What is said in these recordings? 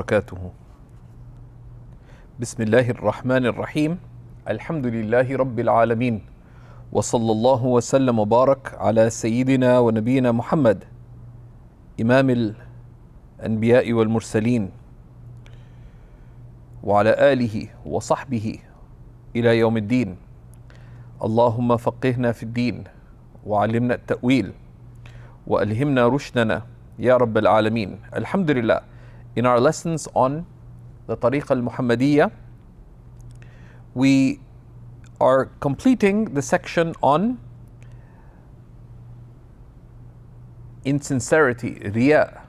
وبركاته. بسم الله الرحمن الرحيم. الحمد لله رب العالمين، وصلى الله وسلم وبارك على سيدنا ونبينا محمد إمام الأنبياء والمرسلين وعلى آله وصحبه إلى يوم الدين. اللهم فقهنا في الدين وعلمنا التأويل وألهمنا رشدنا يا رب العالمين. Alhamdulillah, in our lessons on the Tariqa al-Muhammadiyya, we are completing the section on insincerity, riya.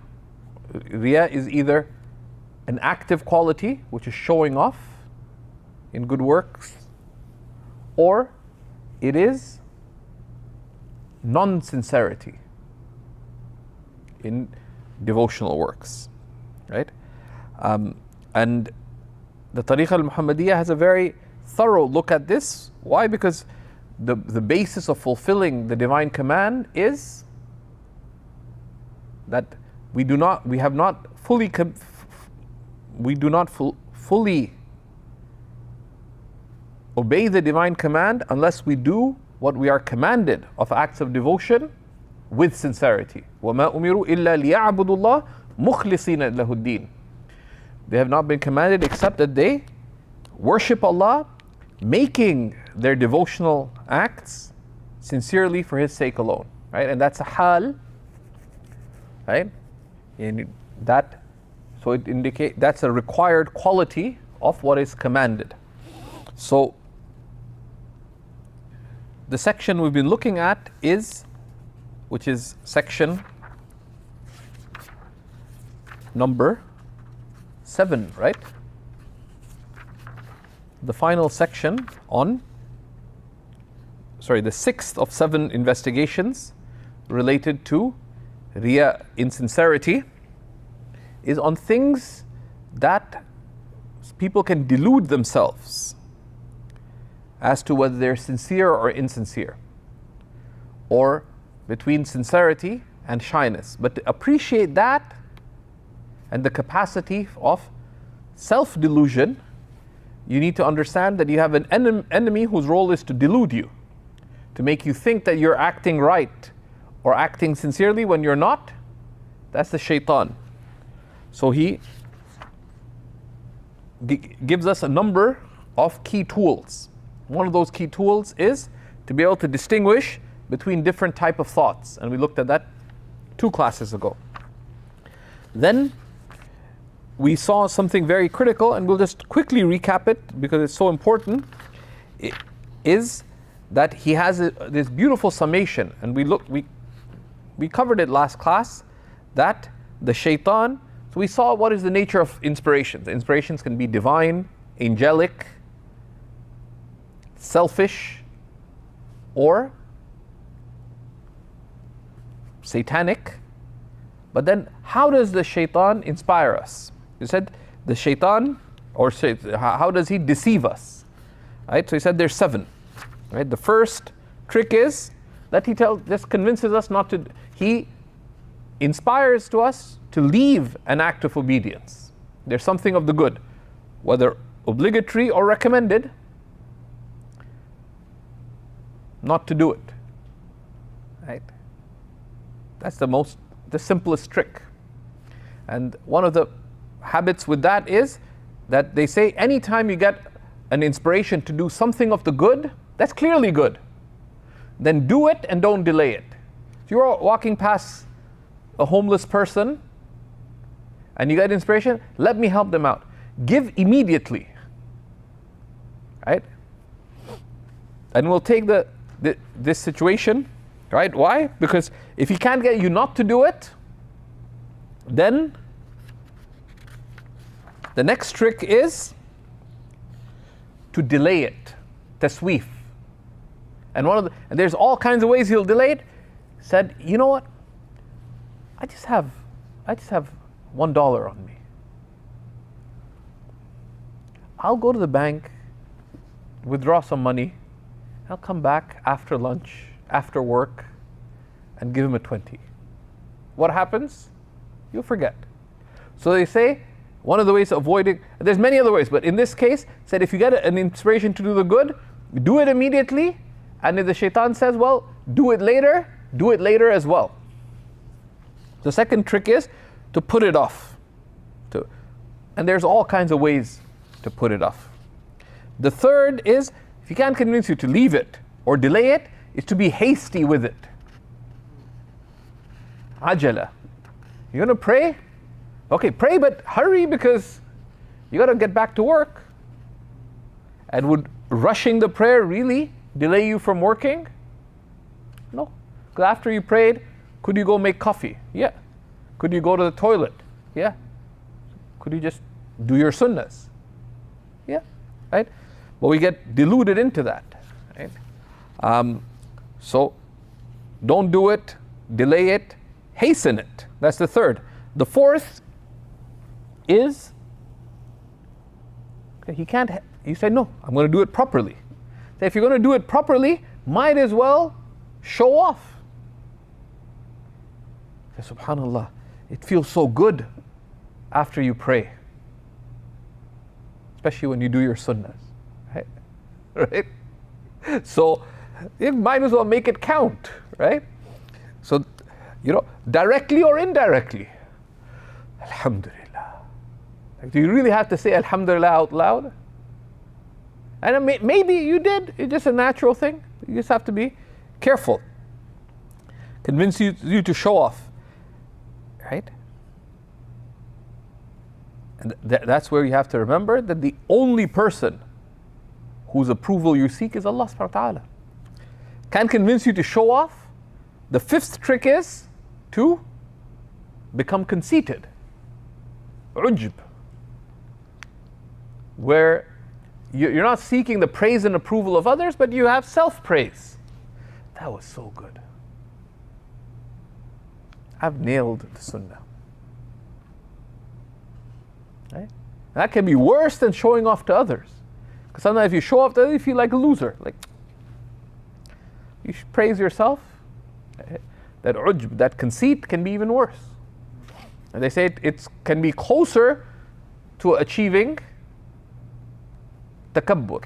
Riya is either an active quality, which is showing off in good works, or it is non-sincerity in devotional works, right? And the Tariqa al-Muhammadiyya has a very thorough look at this. Why? Because the basis of fulfilling the divine command is that we do not fully obey the divine command unless we do what we are commanded of acts of devotion with sincerity. وَمَا أُمِرُوا إِلَّا لِيَعْبُدُوا اللَّهَ مُخْلِصِينَ لَهُ الدِّينَ. They have not been commanded except that they worship Allah, making their devotional acts sincerely for His sake alone, right? And that's a hal, right? And that, so it indicates that's a required quality of what is commanded. So the section we've been looking at is, which is section number 7, right? The final section on, the 6th of 7 investigations related to riya, insincerity, is on things that people can delude themselves as to whether they're sincere or insincere, or between sincerity and shyness. But to appreciate that and the capacity of self-delusion, you need to understand that you have an enemy whose role is to delude you, to make you think that you're acting right or acting sincerely when you're not. That's the shaitan. So he gives us a number of key tools. One of those key tools is to be able to distinguish between different type of thoughts, and we looked at that 2 classes ago. Then we saw something very critical, and we'll just quickly recap it because it's so important. It is that he has this beautiful summation, and we covered it last class, that the shaitan, so we saw what is the nature of inspirations. The inspirations can be divine, angelic, selfish, or satanic. But then how does the shaitan inspire us? You said the shaitan, or how does he deceive us? Right? So he said there's 7. Right? The first trick is that he just convinces us not to. He inspires to us to leave an act of obedience. There's something of the good, whether obligatory or recommended, not to do it. Right? That's the simplest trick. And one of the habits with that is that they say anytime you get an inspiration to do something of the good, that's clearly good, then do it and don't delay it. If you're walking past a homeless person and you get inspiration, let me help them out. Give immediately. Right? And we'll take this situation, right? Why? Because if he can't get you not to do it, then the next trick is to delay it, tasweef. And there's all kinds of ways he'll delay it. Said, you know what? I just have $1 on me. I'll go to the bank, withdraw some money, I'll come back after lunch, after work, and give him a 20. What happens? You'll forget. So they say, One of the ways of avoiding, there's many other ways, but in this case, said if you get an inspiration to do the good, do it immediately. And if the shaitan says, well, do it later as well. The second trick is to put it off. And there's all kinds of ways to put it off. The third is, if he can't convince you to leave it or delay it, is to be hasty with it. Ajala. You're going to pray? Okay, pray, but hurry because you got to get back to work. And would rushing the prayer really delay you from working? No. Because after you prayed, could you go make coffee? Yeah. Could you go to the toilet? Yeah. Could you just do your sunnahs? Yeah. Right? But we get deluded into that. Right? So don't do it, delay it, hasten it. That's the third. The fourth is, okay, you say, no, I'm going to do it properly. So if you're going to do it properly, might as well show off. Say, subhanallah, it feels so good after you pray. Especially when you do your sunnahs. Right? Right? So you might as well make it count, right? So, directly or indirectly. Alhamdulillah. Like, do you really have to say Alhamdulillah out loud? And maybe you did. It's just a natural thing. You just have to be careful. Convince you to show off. Right? And that's where you have to remember that the only person whose approval you seek is Allah subhanahu wa ta'ala. Can convince you to show off. The fifth trick is to become conceited. Ujb. Where you're not seeking the praise and approval of others, but you have self-praise. That was so good. I've nailed the sunnah. Right? That can be worse than showing off to others. Because sometimes if you show off to others, you feel like a loser. Like, you should praise yourself. That ujb, that conceit can be even worse. And they say it can be closer to achieving takabbur.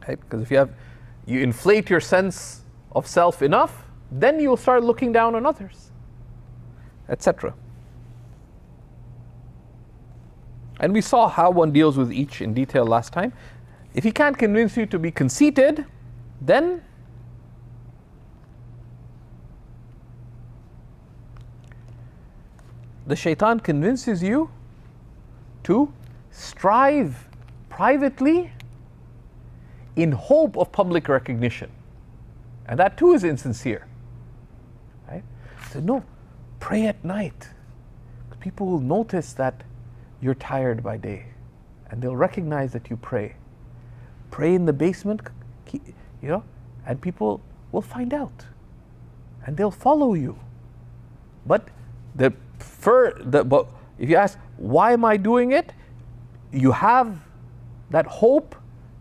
Right? Because if you inflate your sense of self enough, then you'll start looking down on others, etc. And we saw how one deals with each in detail last time. If he can't convince you to be conceited, then the shaitan convinces you to strive privately in hope of public recognition. And that too is insincere. Right? So no, pray at night. People will notice that you're tired by day. And they'll recognize that you pray. Pray in the basement, and people will find out. And they'll follow you. But if you ask, why am I doing it? You have that hope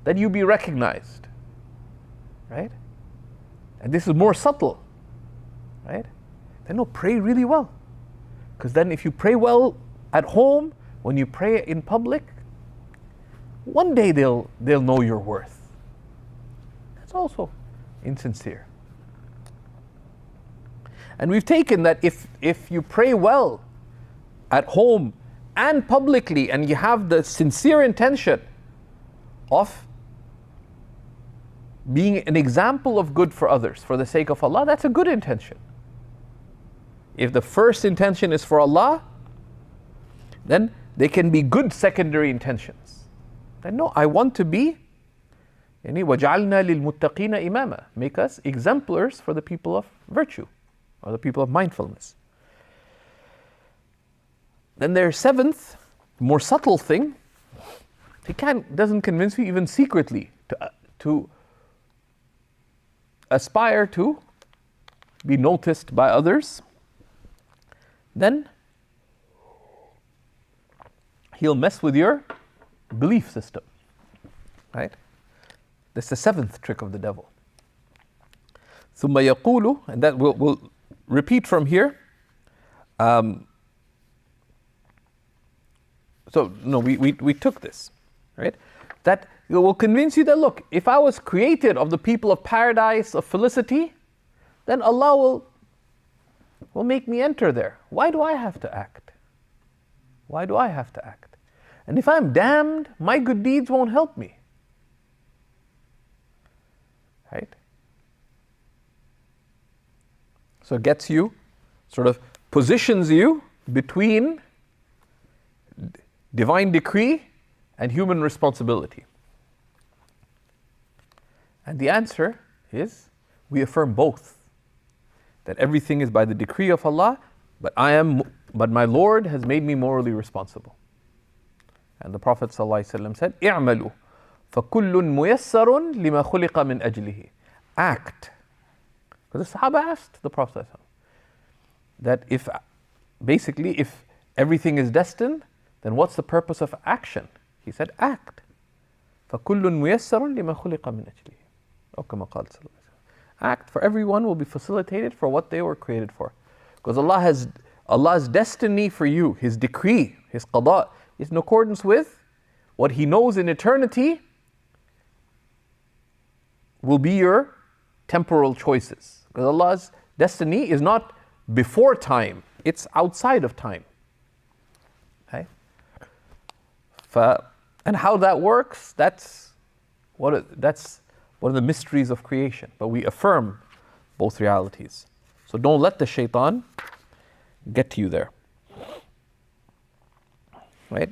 that you'll be recognized. Right? And this is more subtle. Right? Then no, pray really well. Because then if you pray well at home, when you pray in public, one day they'll know your worth. That's also insincere. And we've taken that if you pray well at home and publicly, and you have the sincere intention of being an example of good for others for the sake of Allah, that's a good intention. If the first intention is for Allah, then they can be good secondary intentions. Then no, I want to be وَجَعَلْنَا لِلْمُتَّقِينَ إِمَامًا, make us exemplars for the people of virtue, or the people of mindfulness. Then their seventh, more subtle thing, he doesn't convince you even secretly to aspire to be noticed by others. Then he'll mess with your belief system. Right? That's the seventh trick of the devil. ثُمَّ يَقُولُ, and that we'll repeat from here. So no, we took this, right? That will convince you that, look, if I was created of the people of paradise, of felicity, then Allah will make me enter there. Why do I have to act? Why do I have to act? And if I'm damned, my good deeds won't help me. Right? So it gets you, sort of positions you between divine decree and human responsibility. And the answer is, we affirm both. That everything is by the decree of Allah, but my Lord has made me morally responsible. And the Prophet ﷺ said, "i'malu فَكُلٌّ مُيَسَّرٌ لِمَا خُلِقَ مِنْ أَجْلِهِ." Act. Because the Sahaba asked the Prophet that if everything is destined, then what's the purpose of action? He said, act. فَكُلٌّ مُيَسَّرٌ لِمَا خُلِقَ مِنْ أَجْلِهِ. أو كما قال صلى الله عليه وسلم. Act, for everyone will be facilitated for what they were created for. Because Allah's destiny for you, His decree, His qada, is in accordance with what He knows in eternity will be your temporal choices. Because Allah's destiny is not before time, it's outside of time. Okay? And how that works, that's one of the mysteries of creation. But we affirm both realities. So don't let the shaitan get to you there. Right?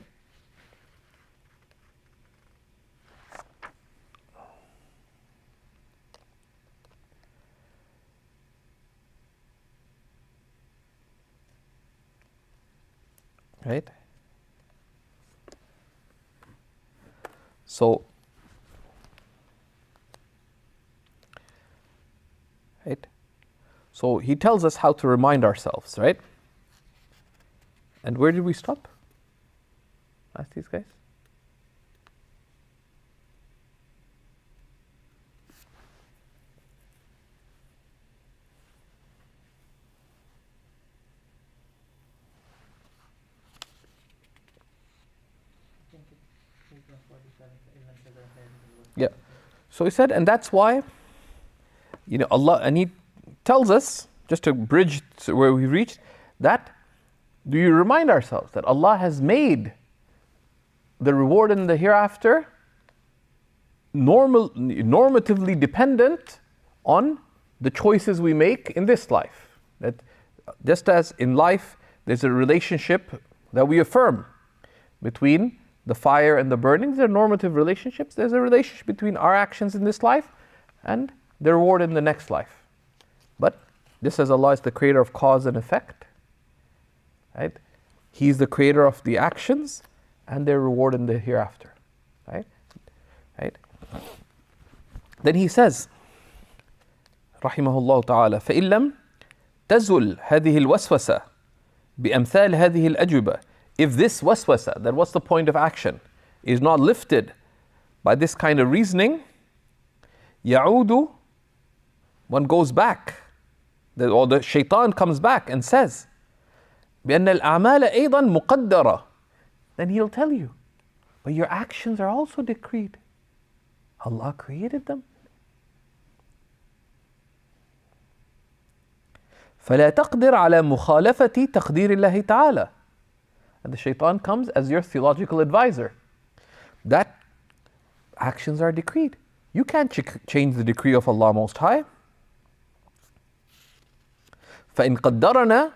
Right? So, right? So he tells us how to remind ourselves, right? And where did we stop? Ask these guys. Yeah. So he said, and that's why, Allah, and he tells us, just to bridge to where we reached, that do you remind ourselves that Allah has made the reward in the hereafter normatively dependent on the choices we make in this life. That just as in life there's a relationship that we affirm between the fire and the burning, they're normative relationships. There's a relationship between our actions in this life and the reward in the next life. But just as Allah is the creator of cause and effect, right? He's the creator of the actions and their reward in the hereafter. Right? Right? Then he says, Rahimahullah Ta'ala, فَإِن لَمْ تَزُلْ هَذِهِ الْوَسْوَسَةِ بِأَمْثَالِ هَذِهِ الْأَجْوِبَةِ. If this waswasa, that what's the point of action, is not lifted by this kind of reasoning, يَعُودُ, one goes back, or the shaitan comes back and says, بِأَنَّ الْأَعْمَالَ أَيْضًا مُقَدَّرَةً. Then he'll tell you, but your actions are also decreed. Allah created them. فَلَا تَقْدِرْ عَلَى مُخَالَفَةِ تَقْدِيرِ اللَّهِ تَعَالَى. And the shaitan comes as your theological advisor. That actions are decreed. You can't change the decree of Allah Most High. فَإِن قَدَّرَنَا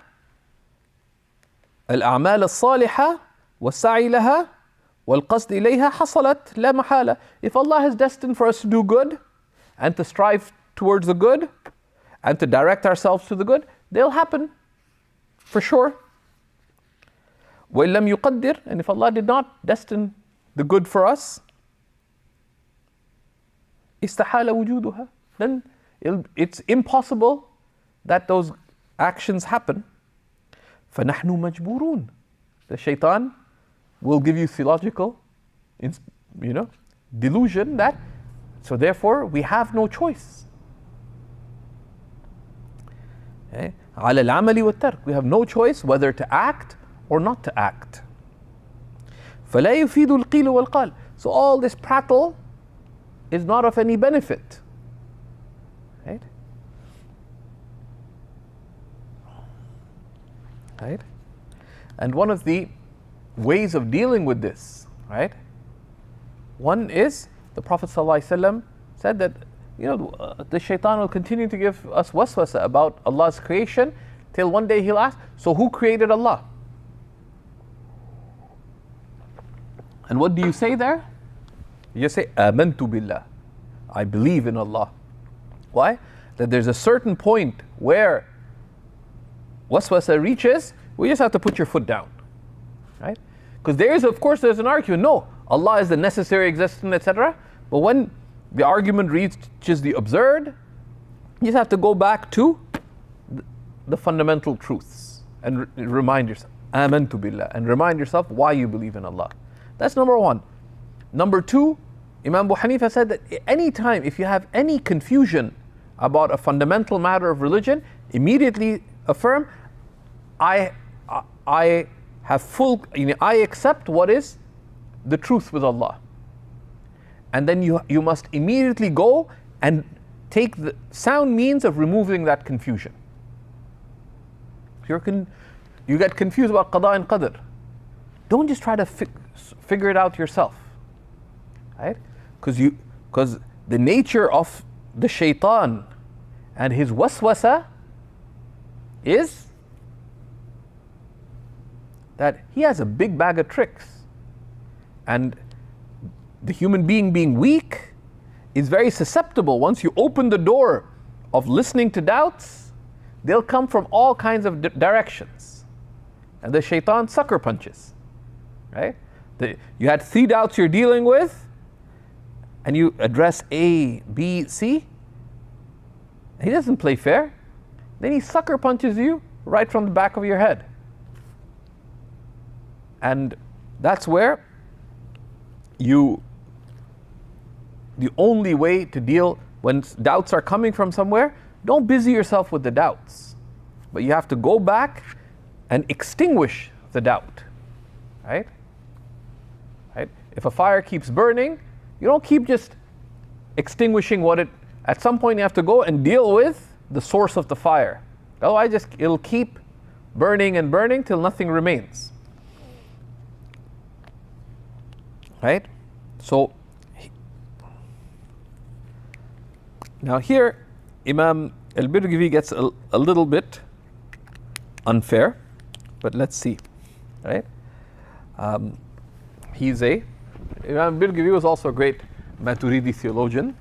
الأعمال الصالحة والسعي لها والقصد إليها حصلت لا محالة. If Allah has destined for us to do good and to strive towards the good and to direct ourselves to the good, they'll happen for sure. وَإِن لَمْ يُقَدِّرْ, and if Allah did not destine the good for us, استحال وجودها, then it's impossible that those actions happen. فَنَحْنُ مَجْبُورُونَ. The shaitan will give you theological, delusion that, so therefore we have no choice. Okay? على العمل والترك. We have no choice whether to act or not to act. فَلَا يُفِيدُ الْقِيلُ وَالْقَالُ. So all this prattle is not of any benefit. Right? Right? And one of the ways of dealing with this, right? One is, the Prophet ﷺ said that, the shaitan will continue to give us waswasa about Allah's creation till one day he'll ask, so who created Allah? And what do you say there? You just say, Amantu billah. I believe in Allah. Why? That there's a certain point where waswasa reaches, we just have to put your foot down. Right? Because there's an argument. No, Allah is the necessary existence, etc. But when the argument reaches the absurd, you just have to go back to the fundamental truths and remind yourself, Amantu billah, and remind yourself why you believe in Allah. That's number one. Number two, Imam Abu Hanifa said that anytime, if you have any confusion about a fundamental matter of religion, immediately affirm, I have full, I accept what is the truth with Allah. And then you must immediately go and take the sound means of removing that confusion. You get confused about qada and qadr. Don't just try to figure it out yourself. Right? Because the nature of the shaitan and his waswasa is that he has a big bag of tricks. And the human being weak is very susceptible. Once you open the door of listening to doubts, they'll come from all kinds of directions. And the shaitan sucker punches. Right? You had 3 doubts you're dealing with, and you address A, B, C. He doesn't play fair. Then he sucker punches you right from the back of your head. And that's where the only way to deal when doubts are coming from somewhere, don't busy yourself with the doubts. But you have to go back and extinguish the doubt. Right? Right? If a fire keeps burning, you don't keep just extinguishing at some point you have to go and deal with the source of the fire. Otherwise it'll keep burning and burning till nothing remains. Right? So, now here, Imam al-Birgivi gets a little bit unfair, but let's see. Right? Imam al-Birgivi was also a great Maturidi theologian,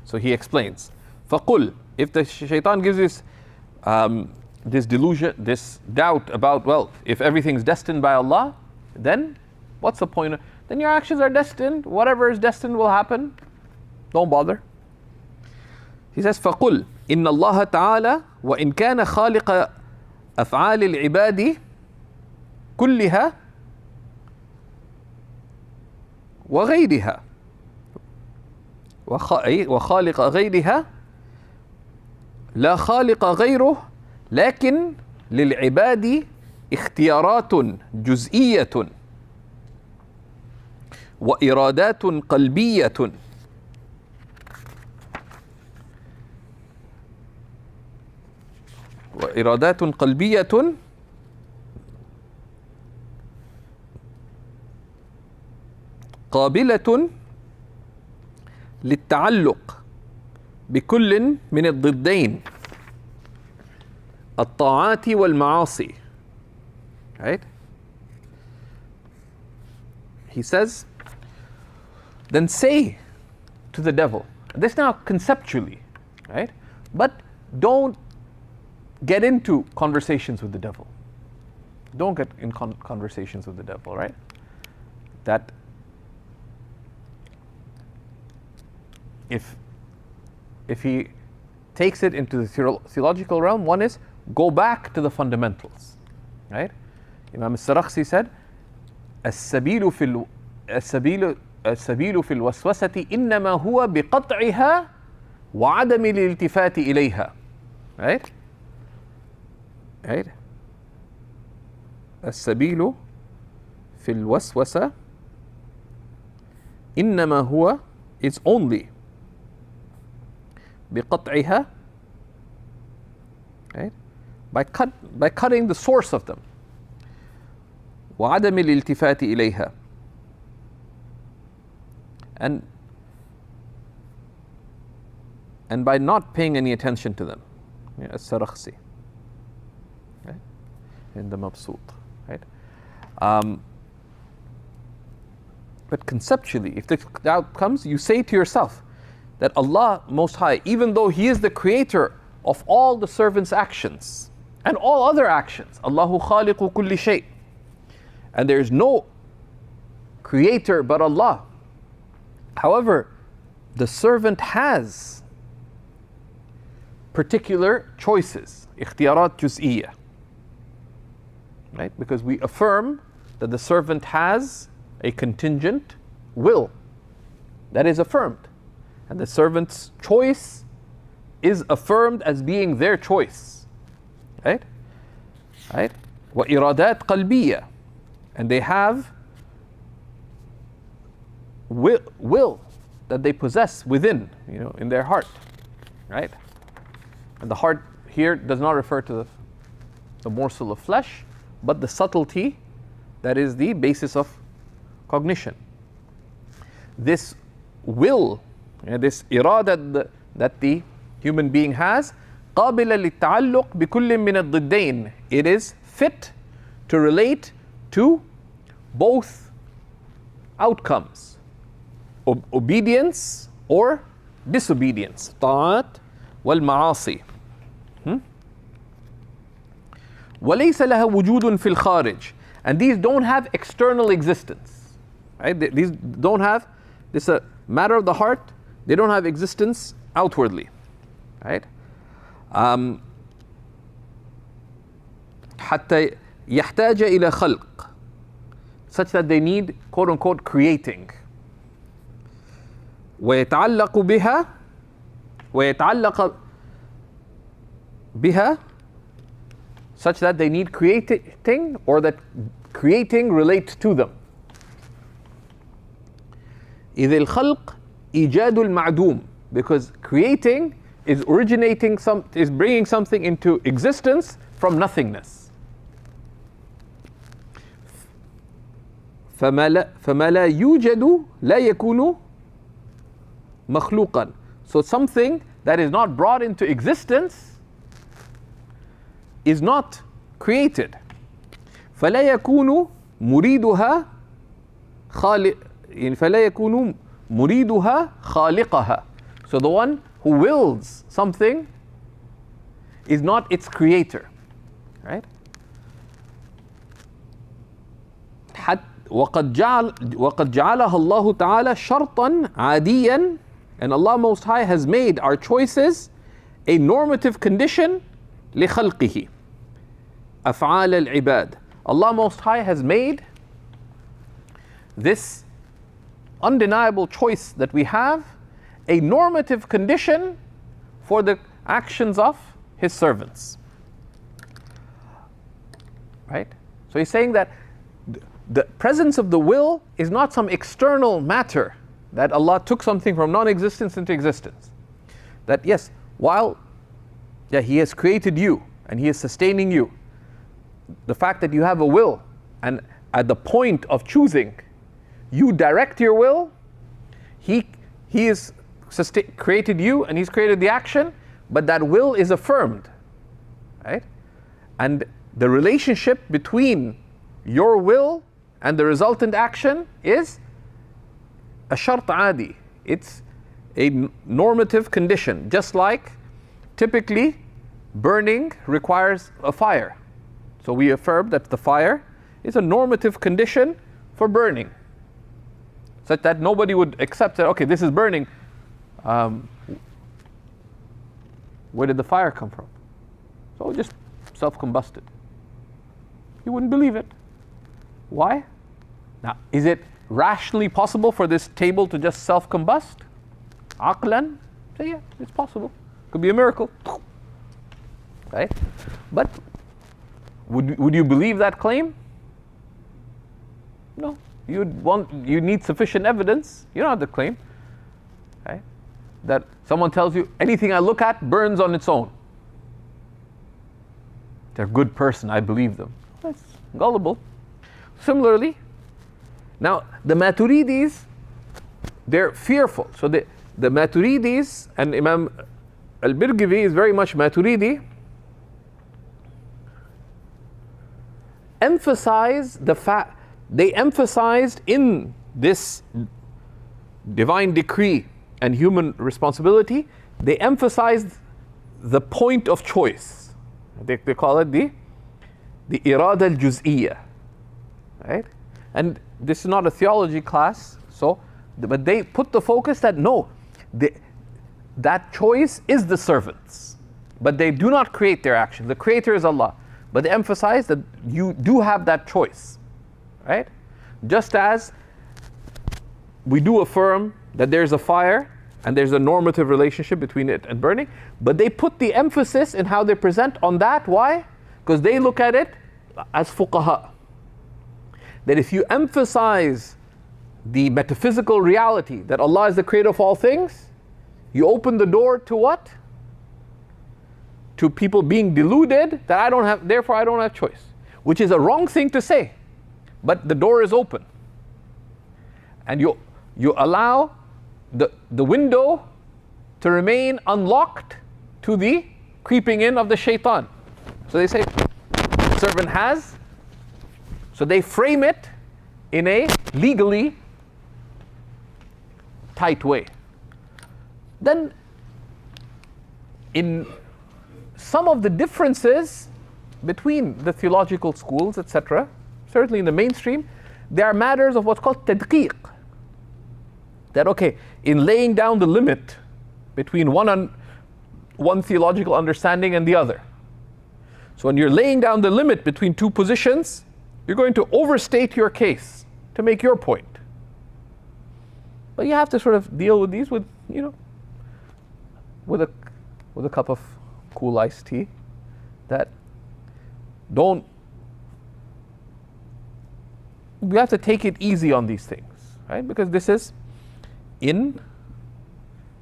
so he explains. فَقُلْ, if the shaitan gives this delusion, this doubt about, if everything's destined by Allah, then what's the point? Then your actions are destined. Whatever is destined will happen. Don't bother. He says, فَقُلْ إِنَّ اللَّهَ تَعَالَى وَإِنْ كَانَ خَالِقَ أَفْعَالِ الْعِبَادِ كُلِّهَا وغيرها وخالق غيرها لا خالق غيره لكن للعباد اختيارات جزئية وإرادات قلبية قابلة للتعلق بكل من الضدين الطاعات والمعاصي. Right? He says, then say to the devil, this now conceptually, right? But don't get into conversations with the devil. Don't get in conversations with the devil, right? That if he takes it into the theological realm, one is go back to the fundamentals, right? Imam al-Sarakhsi said, السبيل في الوسوسة إنما هو بقطعها وعدم الالتفات إليها. Right? Right? السبيل في الوسوسة إنما هو, it's only بقطعها, right? By cutting the source of them. وعدم الالتفات إليها, and by not paying any attention to them. السرخسي, right? In the Mabsut, right? But conceptually, if the doubt comes, you say to yourself that Allah Most High, even though He is the creator of all the servants' actions and all other actions, Allahu khaliqu kulli shay, and there is no creator but Allah. However, the servant has particular choices, ikhtiyarat juz'iyya, right? Because we affirm that the servant has a contingent will. That is affirmed. And the servant's choice is affirmed as being their choice. Right? Right? وَإِرَادَاتْ قَلْبِيَّة. And they have will that they possess within, in their heart. Right? And the heart here does not refer to the morsel of flesh, but the subtlety that is the basis of cognition. This will, this irada that the human being has, قابلة للتعلق بكل من الضدين. It is fit to relate to both outcomes, obedience or disobedience, طاعات والمعاصي. وليس لها وجود في الخارج. And these don't have external existence. Right? These don't have, this is a matter of the heart, they don't have existence outwardly. Right? حتى يحتاج إلى خلق, such that they need, quote unquote, creating. ويتعلق بها, such that they need creating, or that creating relates to them. إذ الخلق إيجاد المعدوم, because creating is is bringing something into existence from nothingness. فما لا يوجد لا يكون مخلوقا. So something that is not brought into existence is not created. فلا يكون مريدها خالق فلا يكون مريدها خالقها. So the one who wills something is not its creator, right? وقد جعلها الله تعالى شرطا عاديا, and Allah Most High has made our choices a normative condition لخلقه أفعال العباد. Allah Most High has made this undeniable choice that we have a normative condition for the actions of His servants. Right? So he's saying that the presence of the will is not some external matter, that Allah took something from non-existence into existence. That yes, while He has created you and He is sustaining you, the fact that you have a will, and at the point of choosing, you direct your will, He has created you and He's created the action, but that will is affirmed, right? And the relationship between your will and the resultant action is a shart adi. It's a normative condition, just like typically burning requires a fire. So we affirm that the fire is a normative condition for burning, such that nobody would accept that, okay, this is burning. Where did the fire come from? So just self-combusted. You wouldn't believe it. Why? Now, is it rationally possible for this table to just self-combust? Aqlan? Say yeah, it's possible. Could be a miracle. Right? But would you believe that claim? No. You need sufficient evidence. You don't have to claim, right? That someone tells you anything I look at burns on its own. They're a good person, I believe them. That's gullible. Similarly, now the Maturidis, they're fearful. So the Maturidis, and Imam al-Birgivi is very much Maturidi, emphasize the fact, they emphasized in this divine decree and human responsibility, they emphasized the point of choice. They call it the irada al-juz'iyya, right? And this is not a theology class, but they put the focus that no, that choice is the servants, but they do not create their action. The creator is Allah, but they emphasize that you do have that choice, right? Just as we do affirm that there's a fire and there's a normative relationship between it and burning, but they put the emphasis in how they present on that. Why? Because they look at it as fuqaha. That if you emphasize the metaphysical reality that Allah is the creator of all things, you open the door to what? To people being deluded that therefore I don't have choice. Which is a wrong thing to say. But the door is open. And you allow the window to remain unlocked to the creeping in of the shaitan. So they say, the servant has. So they frame it in a legally tight way. Then, in some of the differences between the theological schools, etc., certainly in the mainstream, there are matters of what's called tadqiq. That, okay, in laying down the limit between one theological understanding and the other. So when you're laying down the limit between two positions, you're going to overstate your case to make your point. But you have to sort of deal with these with a cup of cool iced tea. That we have to take it easy on these things, right? Because this is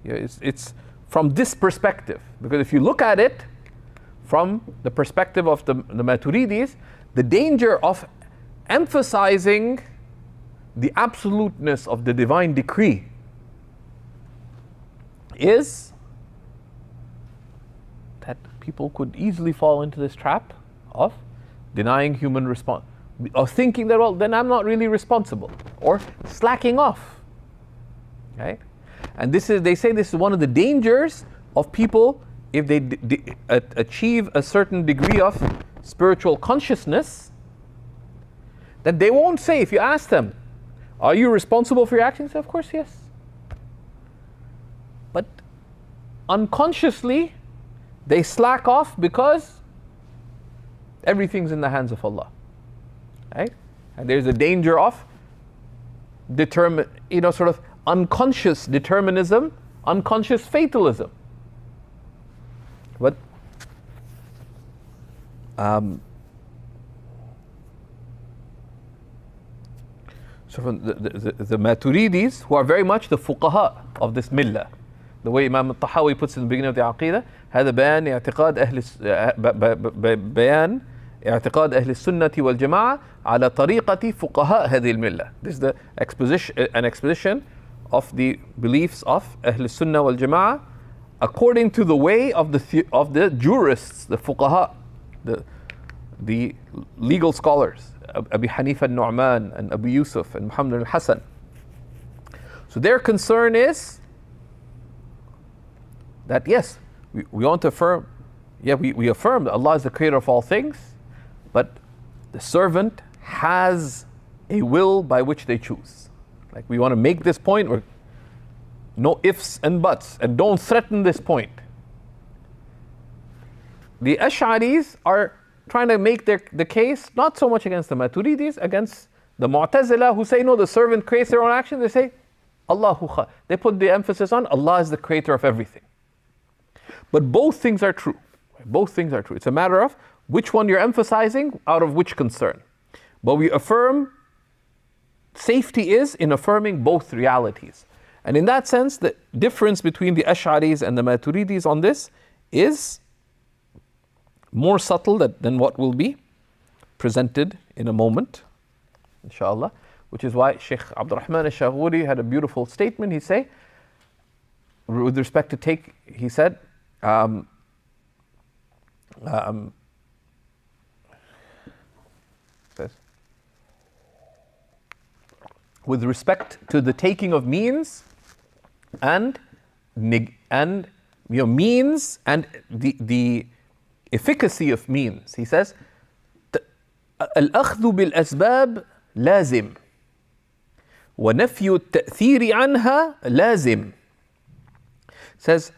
it's from this perspective. Because if you look at it from the perspective of the Maturidis, the danger of emphasizing the absoluteness of the divine decree is that people could easily fall into this trap of denying human response, of thinking that, well, then I'm not really responsible, or slacking off, right? And they say this is one of the dangers of people if they achieve a certain degree of spiritual consciousness, that they won't say, if you ask them, are you responsible for your actions? Of course, yes. But unconsciously, they slack off because everything's in the hands of Allah, right? And there's a danger of sort of unconscious determinism, unconscious fatalism. But so from the Maturidis, who are very much the fuqaha of this millah, the way Imam al-Tahawi puts in the beginning of the Aqidah, هذا بيان اعتقاد أهل السنة والجماعة على طريقة فقهاء هذه الملة. This is an exposition of the beliefs of أهل السنة والجماعة according to the way of the jurists, the fuqaha, the legal scholars, Abi Hanifa al-Nu'man and Abu Yusuf and Muhammad al-Hasan. So their concern is that yes, we want to affirm, we affirm that Allah is the creator of all things, but the servant has a will by which they choose. Like, we want to make this point where no ifs and buts, and don't threaten this point. The Ash'aris are trying to make the case not so much against the Maturidis, against the Mu'tazila, who say no, the servant creates their own action. They say Allahu they put the emphasis on Allah is the creator of everything. But both things are true. Both things are true. It's a matter of which one you're emphasizing out of which concern. But we affirm safety is in affirming both realities. And in that sense, the difference between the Ash'aris and the Maturidis on this is more subtle than what will be presented in a moment, inshallah. Which is why Shaykh Abdurrahman al-Shaghuri had a beautiful statement. He said, with respect to he said, with respect to the taking of means and means and the efficacy of means. He says, al-akhdhu bil-asbab lazim wa nafyu at-ta'thiri anha lazim. Says,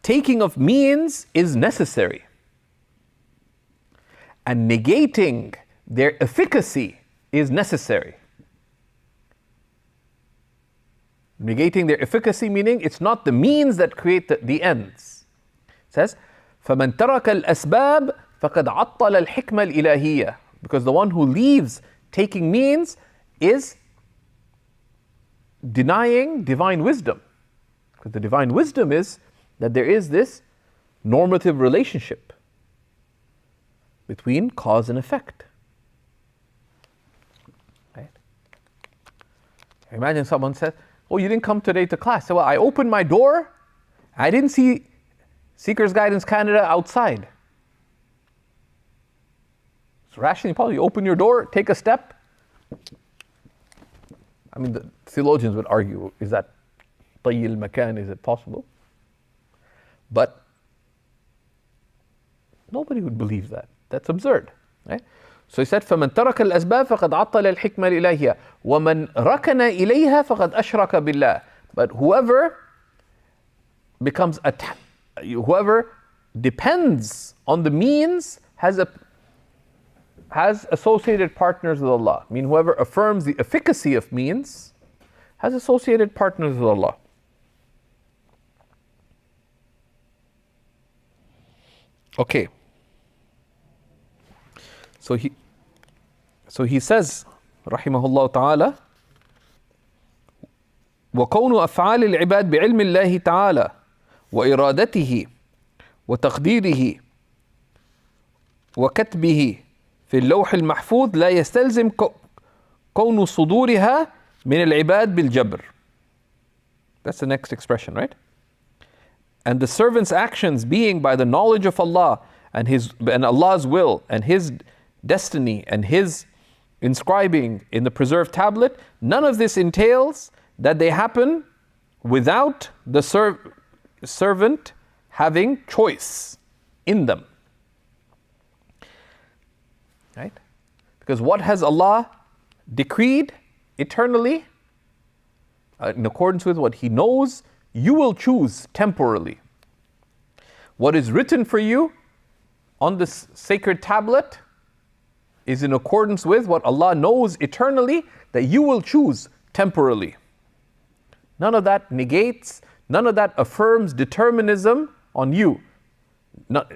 taking of means is necessary, and negating their efficacy is necessary. Negating their efficacy meaning it's not the means that create the ends. It says, فَمَنْ تَرَكَ الْأَسْبَابِ فَقَدْ عَطَّلَ الْحِكْمَ الْإِلَهِيَّةِ. Because the one who leaves taking means is denying divine wisdom. Because the divine wisdom is that there is this normative relationship between cause and effect. Right? Imagine someone says, oh, you didn't come today to class. So, well, I opened my door, I didn't see Seekers Guidance Canada outside. It's rationally possible. You open your door, take a step. I mean, the theologians would argue, is that tayyil makan, is it possible? But nobody would believe that. That's absurd. Right? So he said, فَمَنْ تَرَكَ الْأَسْبَابَ فَقَدْ عَطَّلَ الْحِكْمَةَ الْإِلَهِيَّةَ وَمَنْ رَكَنَ إِلَيْهَا فَقَدْ أَشْرَكَ بِاللَّهِ. But whoever depends on the means has associated partners with Allah. I mean, whoever affirms the efficacy of means has associated partners with Allah. Okay. So he says, rahimahullah ta'ala, وَكَوْنُ أَفْعَالِ الْعِبَادِ بِعِلْمِ اللَّهِ تَعَالَى وَإِرَادَتِهِ وَتَقْدِيرِهِ وَكَتْبِهِ في اللوح المحفوظ لا يستلزم كون صدورها من العباد بالجبر. That's the next expression, right? And the servant's actions being by the knowledge of Allah and Allah's will and His destiny and His inscribing in the preserved tablet, none of this entails that they happen without the servant having choice in them. Right? Because what has Allah decreed eternally, in accordance with what He knows, you will choose temporally. What is written for you on this sacred tablet is in accordance with what Allah knows eternally that you will choose temporally. None of that negates, none of that affirms determinism on you.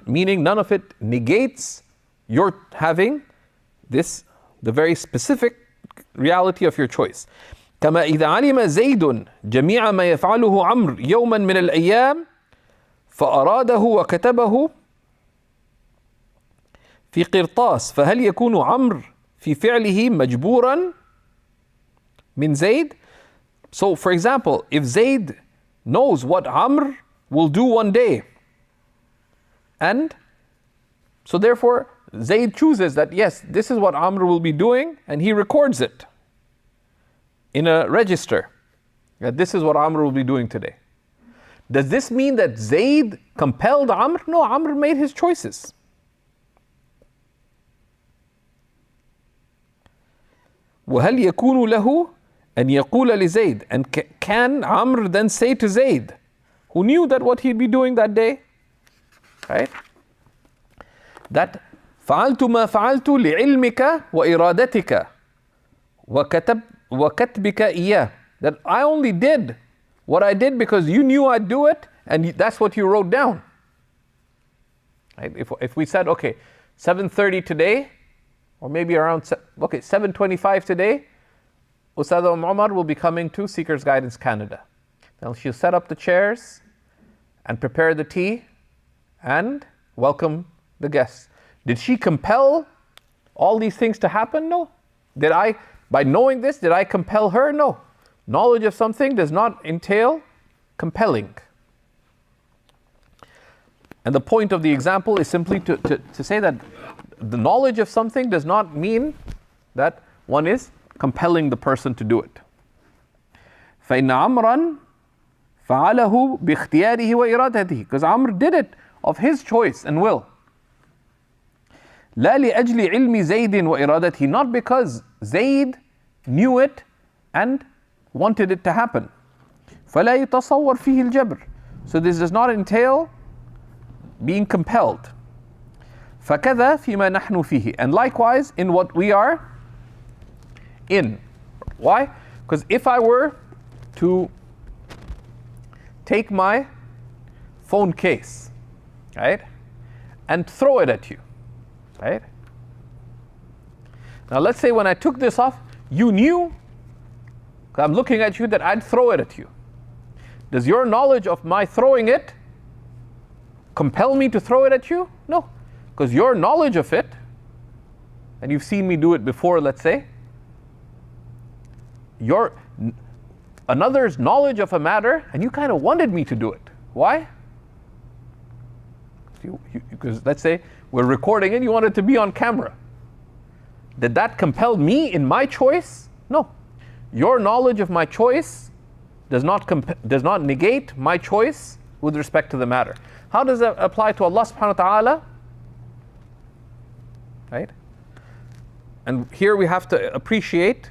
Meaning none of it negates your having the very specific reality of your choice. كما إذا علم زيد جميع ما يفعله عمرو يوما من الأيام فأراده وكتبه في قرطاس فهل يكون عمرو في فعله مجبورا من زيد? So for example, if Zayd knows what Amr will do one day, and so therefore Zayd chooses that yes, this is what Amr will be doing, and he records it in a register, that this is what Amr will be doing today. Does this mean that Zayd compelled Amr? No, Amr made his choices. وهل يكون له أن يقول لزيد, and can Amr then say to Zayd, who knew that what he'd be doing that day, right? That فعلت ما فعلت لعلمك وإرادتك وكتبك إياه. That I only did what I did because you knew I'd do it, and that's what you wrote down. Right? If we said, okay, 7:30 today, or maybe around 7:25 today, Ustadh Umar will be coming to Seekers Guidance Canada. Now she'll set up the chairs and prepare the tea and welcome the guests. Did she compel all these things to happen? No. By knowing this, did I compel her? No. Knowledge of something does not entail compelling. And the point of the example is simply to say that the knowledge of something does not mean that one is compelling the person to do it. فَإِنَّ عَمْرًا فَعَلَهُ بِاخْتِيَارِهِ وَإِرَادَتِهِ, because Amr did it of his choice and will. لَا لِأَجْلِ عِلْمِ زَيْدٍ وَإِرَادَتِهِ, not because Zayd knew it and wanted it to happen. فَلَا يَتَصَوَّرْ فِيهِ الْجَبْرِ, so this does not entail being compelled. فَكَذَا فِيمَا نَحْنُ فِيهِ, and likewise in what we are in. Why? Because if I were to take my phone case, right, and throw it at you, right? Now let's say when I took this off, you knew, because I'm looking at you, that I'd throw it at you. Does your knowledge of my throwing it compel me to throw it at you? No. Because your knowledge of it, and you've seen me do it before, let's say, another's knowledge of a matter, and you kind of wanted me to do it. Why? Because let's say we're recording and you want it to be on camera. Did that compel me in my choice? No. Your knowledge of my choice does not negate my choice with respect to the matter. How does that apply to Allah subhanahu wa ta'ala? Right? And here we have to appreciate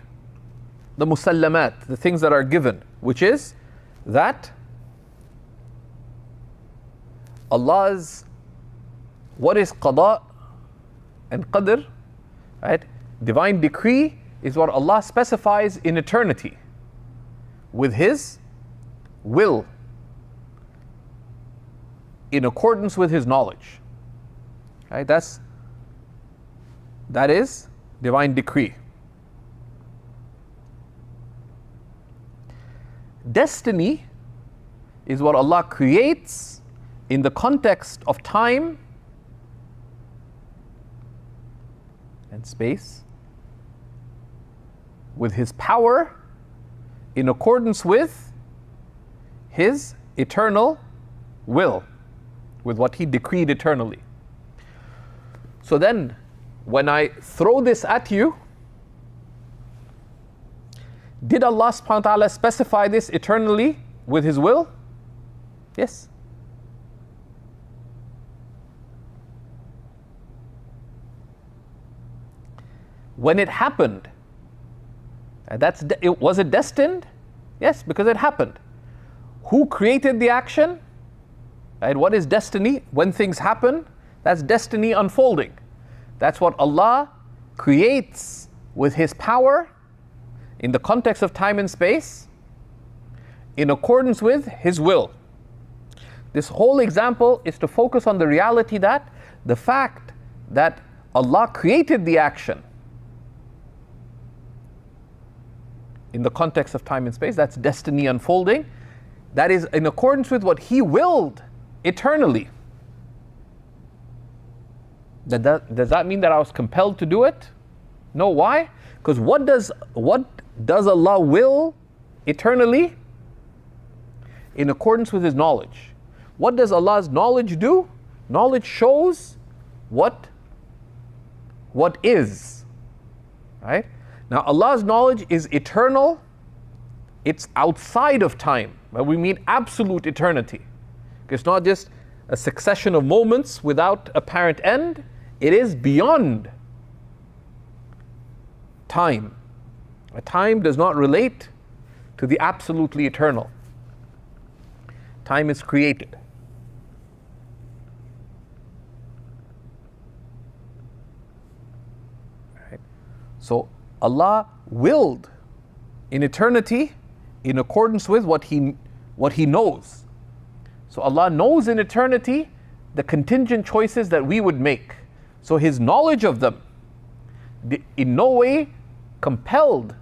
the musallamat, the things that are given, which is that Allah's, what is qada and qadr, right? Divine decree is what Allah specifies in eternity with His will, in accordance with His knowledge. Right? That is divine decree. Destiny is what Allah creates in the context of time and space with His power in accordance with His eternal will, with what He decreed eternally. So then, when I throw this at you, did Allah subhanahu wa ta'ala specify this eternally with His will? Yes. When it happened, was it destined? Yes, because it happened. Who created the action? Right? What is destiny? When things happen, that's destiny unfolding. That's what Allah creates with His power in the context of time and space, in accordance with His will. This whole example is to focus on the reality that the fact that Allah created the action in the context of time and space, that's destiny unfolding. That is in accordance with what He willed eternally. Does that mean that I was compelled to do it? No, why? Because what does Allah will eternally? In accordance with His knowledge. What does Allah's knowledge do? Knowledge shows what is. Right? Now Allah's knowledge is eternal. It's outside of time. But we mean absolute eternity. It's not just a succession of moments without apparent end. It is beyond time. Time does not relate to the absolutely eternal. Time is created. Right? So Allah willed in eternity in accordance with what He knows. So Allah knows in eternity the contingent choices that we would make. So His knowledge of them in no way compelled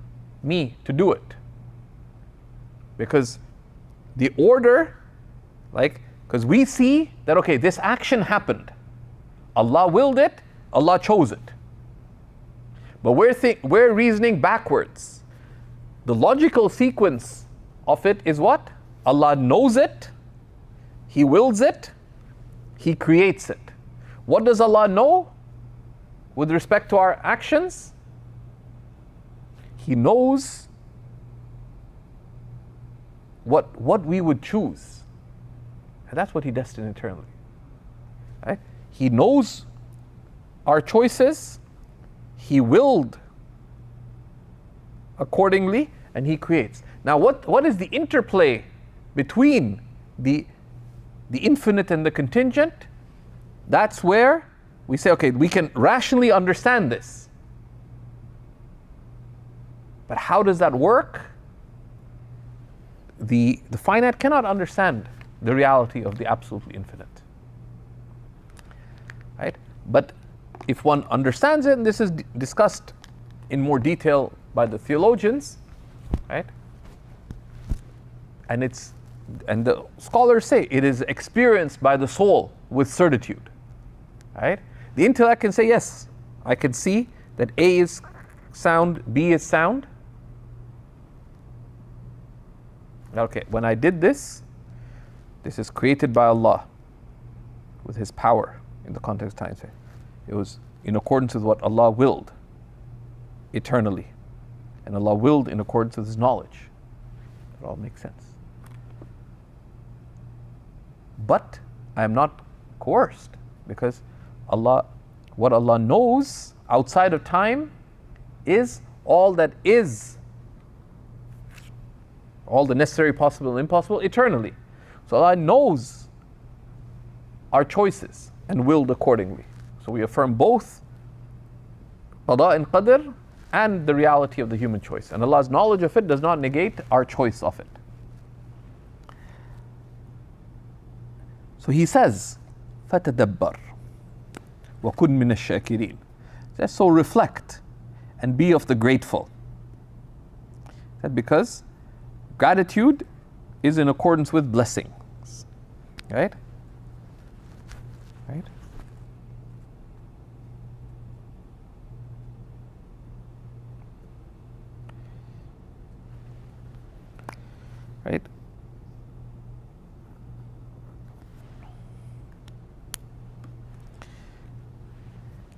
me to do it. Because the order, because we see that, okay, this action happened. Allah willed it, Allah chose it. But we're reasoning backwards. The logical sequence of it is what? Allah knows it, He wills it, He creates it. What does Allah know with respect to our actions? He knows what we would choose. And that's what He destined eternally. Right? He knows our choices, He willed accordingly, and He creates. Now what is the interplay between the infinite and the contingent? That's where we say, okay, we can rationally understand this. But how does that work? The finite cannot understand the reality of the absolutely infinite. Right? But if one understands it, and this is discussed in more detail by the theologians, right? And the scholars say it is experienced by the soul with certitude. Right? The intellect can say, yes, I can see that A is sound, B is sound. Okay, when I did this, this is created by Allah with His power in the context of time. It was in accordance with what Allah willed eternally. And Allah willed in accordance with His knowledge. It all makes sense. But I am not coerced, because what Allah knows outside of time is all that is, all the necessary, possible, and impossible, eternally. So Allah knows our choices and willed accordingly. So we affirm both qada and qadr and the reality of the human choice. And Allah's knowledge of it does not negate our choice of it. So He says, فَتَدَبَّرْ وَكُنْ مِنَ الشَّاكِرِينَ. So reflect and be of the grateful. That because gratitude is in accordance with blessings. Right? Right? Right?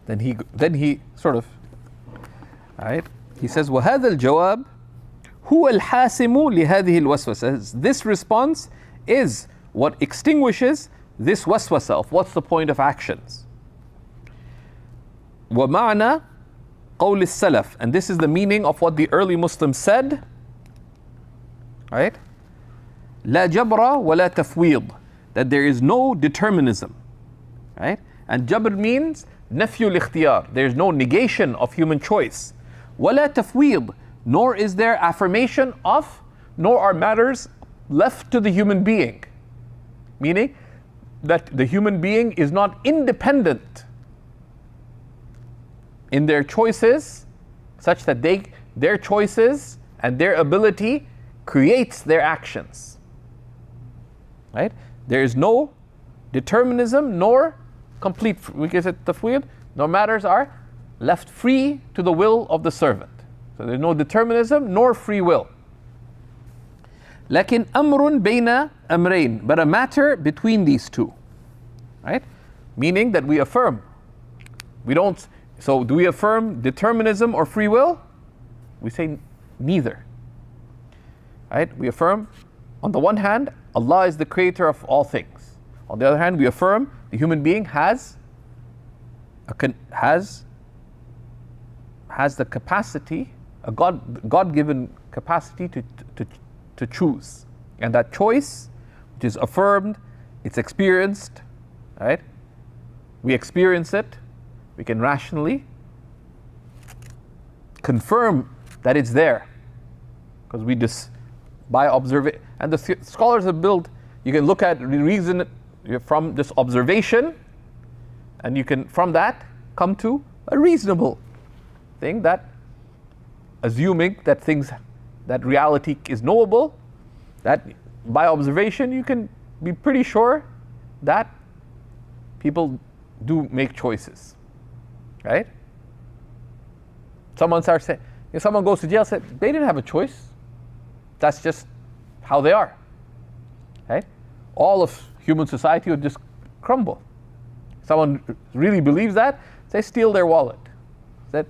Then he sort of, right? He says, وَهَذَا الْجَوَابِ هُوَ الْحَاسِمُ لِهَذِهِ الْوَسْوَسَةِ. This response is what extinguishes this waswasa of what's the point of actions. وَمَعْنَى قَوْلِ السَّلَفِ. And this is the meaning of what the early Muslims said, right? لَا جَبْرَ وَلَا تَفْوِيض. That there is no determinism, right? And jabr means nafyu al-ikhtiyar. There is no negation of human choice. وَلَا تَفْوِيض. Nor is there affirmation of, nor are matters left to the human being. Meaning that the human being is not independent in their choices, such that their choices and their ability creates their actions. Right? There is no determinism nor complete, we can say tafweed, nor matters are left free to the will of the servant. So there's no determinism nor free will. لكن أمر بين أمرين, but a matter between these two. Right? Meaning that we affirm. We don't, so do we affirm determinism or free will? We say neither. Right? We affirm, on the one hand, Allah is the creator of all things. On the other hand, we affirm the human being has the capacity, a God-given capacity to choose. And that choice, which is affirmed, it's experienced, right? We experience it, we can rationally confirm that it's there. Because we just, by observation, and the scholars have built, you can look at, reason from this observation, and you can, from that, come to a reasonable thing that assuming that that reality is knowable, that by observation you can be pretty sure that people do make choices, right? Someone starts saying, if someone goes to jail, said they didn't have a choice. That's just how they are, right? All of human society would just crumble. Someone really believes that, they steal their wallet. That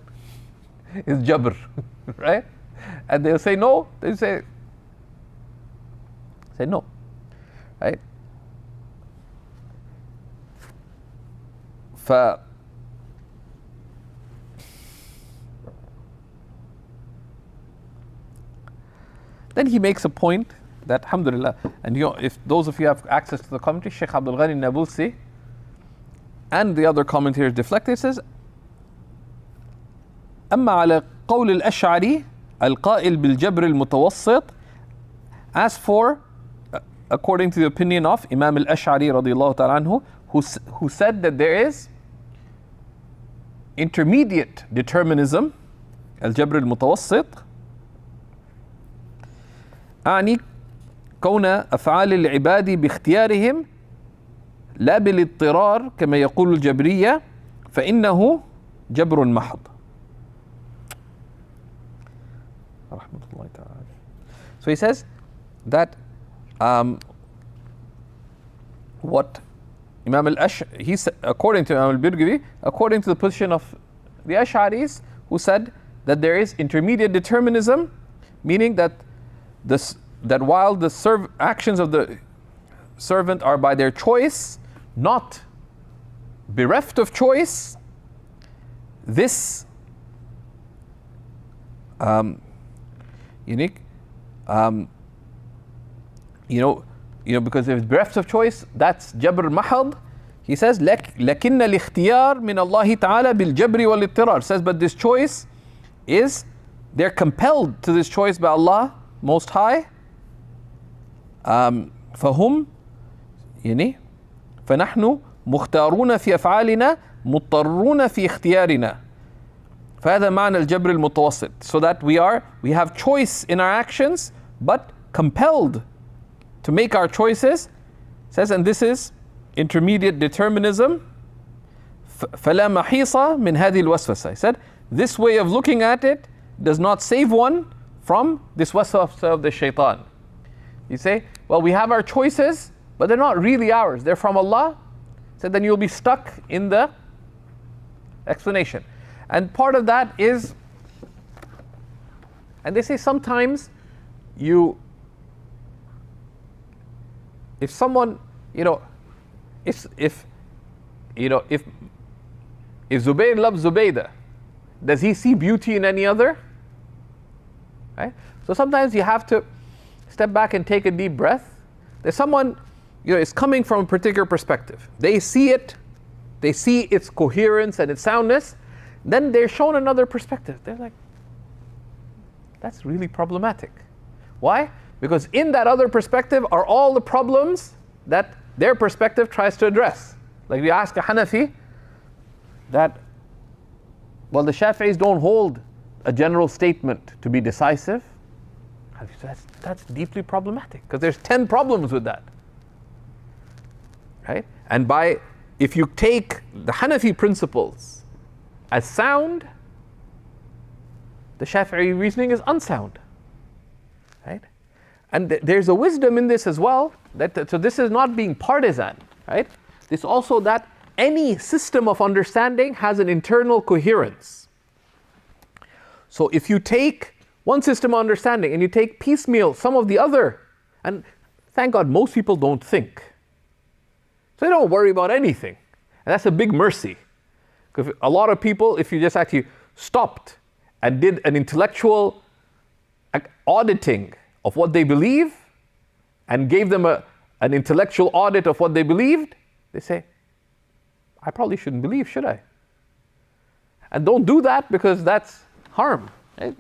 is jabr, right? And they'll say no. They say no, right? Then he makes a point that, alhamdulillah, and if those of you have access to the commentary, Shaykh Abdul Ghani Nabulsi and the other commentators deflect, it says, أما على قول الأشعري القائل بالجبر المتوسط, as for, according to the opinion of Imam al-Ash'ari radiyallahu ta'ala anhu, who said that there is intermediate determinism, الجبر المتوسط, أعني كون أفعال العباد باختيارهم لا بالاضطرار كما يقول الجبرية فإنه جبر محض. So he says that what Imam al-Ash'ari, according to Imam al-Birgivi, according to the position of the Ash'aris, who said that there is intermediate determinism, meaning that while the actions of the servant are by their choice, not bereft of choice, this unique, because if it's bereft of choice, that's jabr mahad. He says, لكن الاختيار من الله تعالى بالجبر والاضطرار. Says, but this choice is, they're compelled to this choice by Allah Most High. فهم فنحن مختارون في أفعالنا مضطرون في اختيارنا. فهذا معنى الجبر المتوسط. So that we have choice in our actions, but compelled to make our choices. It says, and this is intermediate determinism. فلا محيص من هذه الوسوسة. He said, this way of looking at it does not save one from this waswasa of the shaitan. You say, well, we have our choices, but they're not really ours. They're from Allah. So then you'll be stuck in the explanation. And part of that is, and they say sometimes if someone, if Zubayr loves Zubaydah, does he see beauty in any other? Right? So sometimes you have to step back and take a deep breath. There's someone, is coming from a particular perspective. They see it, they see its coherence and its soundness. Then they're shown another perspective. They're like, that's really problematic. Why? Because in that other perspective are all the problems that their perspective tries to address. Like we ask a Hanafi that, well, the Shafi'is don't hold a general statement to be decisive. That's deeply problematic, because there's 10 problems with that. Right? And if you take the Hanafi principles as sound, the Shafi'i reasoning is unsound. Right? And there's a wisdom in this as well, so this is not being partisan, right? It's also that any system of understanding has an internal coherence. So if you take one system of understanding and you take piecemeal some of the other, and thank God most people don't think. So they don't worry about anything. And that's a big mercy. Because a lot of people, if you just actually stopped and did an intellectual auditing of what they believe and gave them an intellectual audit of what they believed, they say, I probably shouldn't believe, should I? And don't do that, because that's harm. Right?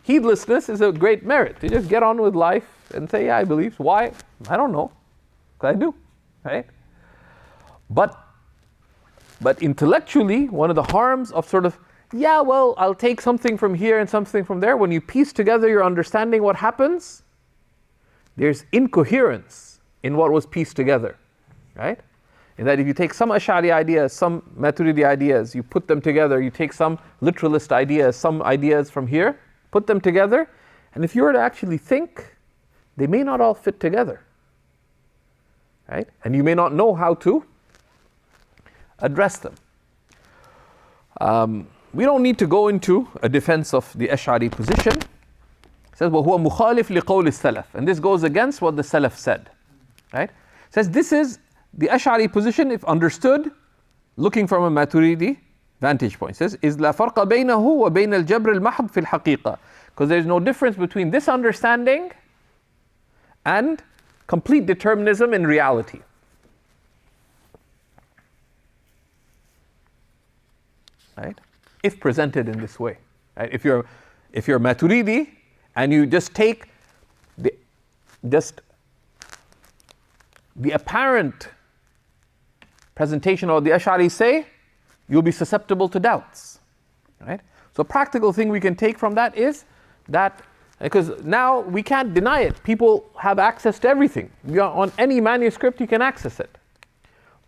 Heedlessness is a great merit. You just get on with life and say, yeah, I believe. Why? I don't know. Because I do. Right? But intellectually, one of the harms of sort of yeah, well, I'll take something from here and something from there. When you piece together your understanding, what happens? There's incoherence in what was pieced together, right? In that if you take some Ash'ari ideas, some Maturidi ideas, you put them together, you take some literalist ideas, some ideas from here, put them together, and if you were to actually think, they may not all fit together, right? And you may not know how to address them. We don't need to go into a defense of the Ash'ari position. It says, وَهُوَ مُخَالِفْ لِقَوْلِ السَّلَفِ, and this goes against what the Salaf said, right? It says this is the Ash'ari position, if understood, looking from a Maturidi vantage point. It says, إِذْ لَا فَرْقَ بَيْنَهُ وَبَيْنَ الْجَبْرِ الْمَحْضِ فِي الْحَقِيقَةِ, because there's no difference between this understanding and complete determinism in reality. Right? If presented in this way. Right? If you're Maturidi and you just take the apparent presentation of the Ash'ari say, you'll be susceptible to doubts. Right? So a practical thing we can take from that is that, because now we can't deny it, people have access to everything. On any manuscript you can access it.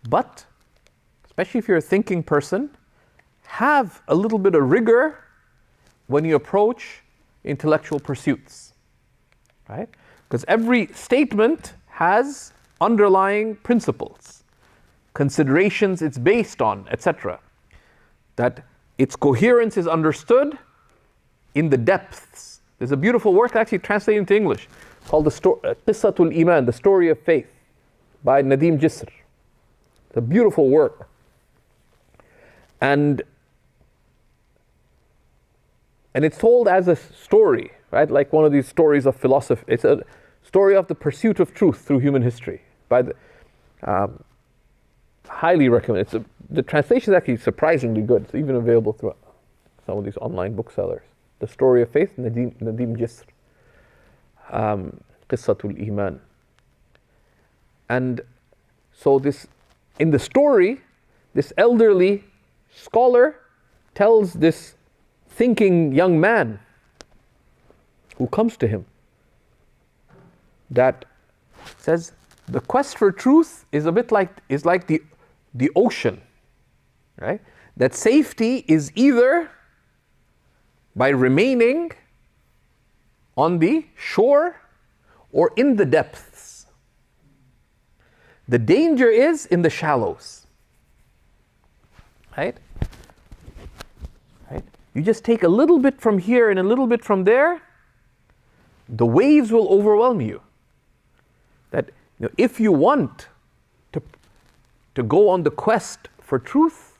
But, especially if you're a thinking person, have a little bit of rigor when you approach intellectual pursuits, right? Because every statement has underlying principles, considerations it's based on, etc. That its coherence is understood in the depths. There's a beautiful work actually translated into English called Qissatul Iman, the story of faith, by Nadim Jisr. It's a beautiful work. And it's told as a story, right? Like one of these stories of philosophy. It's a story of the pursuit of truth through human history. Highly recommend it. The translation is actually surprisingly good. It's even available through some of these online booksellers. The Story of Faith, Nadim Jisr. Qissatul Iman. And so in the story, this elderly scholar tells this thinking young man who comes to him that says the quest for truth is a bit like the ocean, right? That safety is either by remaining on the shore or in the depths. The danger is in the shallows, right? You just take a little bit from here and a little bit from there, the waves will overwhelm you. That if you want to go on the quest for truth,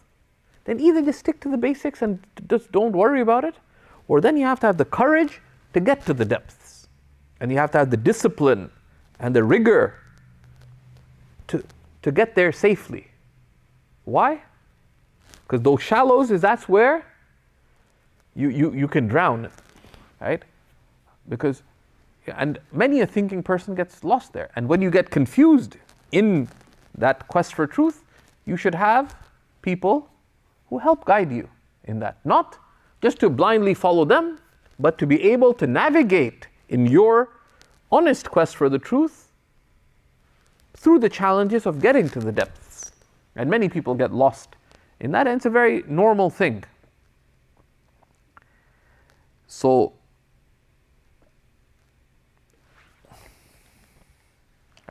then either just stick to the basics and just don't worry about it, or then you have to have the courage to get to the depths. And you have to have the discipline and the rigor to get there safely. Why? Because those shallows, that's where you can drown, right? Because, and many a thinking person gets lost there. And when you get confused in that quest for truth, you should have people who help guide you in that. Not just to blindly follow them, but to be able to navigate in your honest quest for the truth through the challenges of getting to the depths. And many people get lost in that, and it's a very normal thing. So,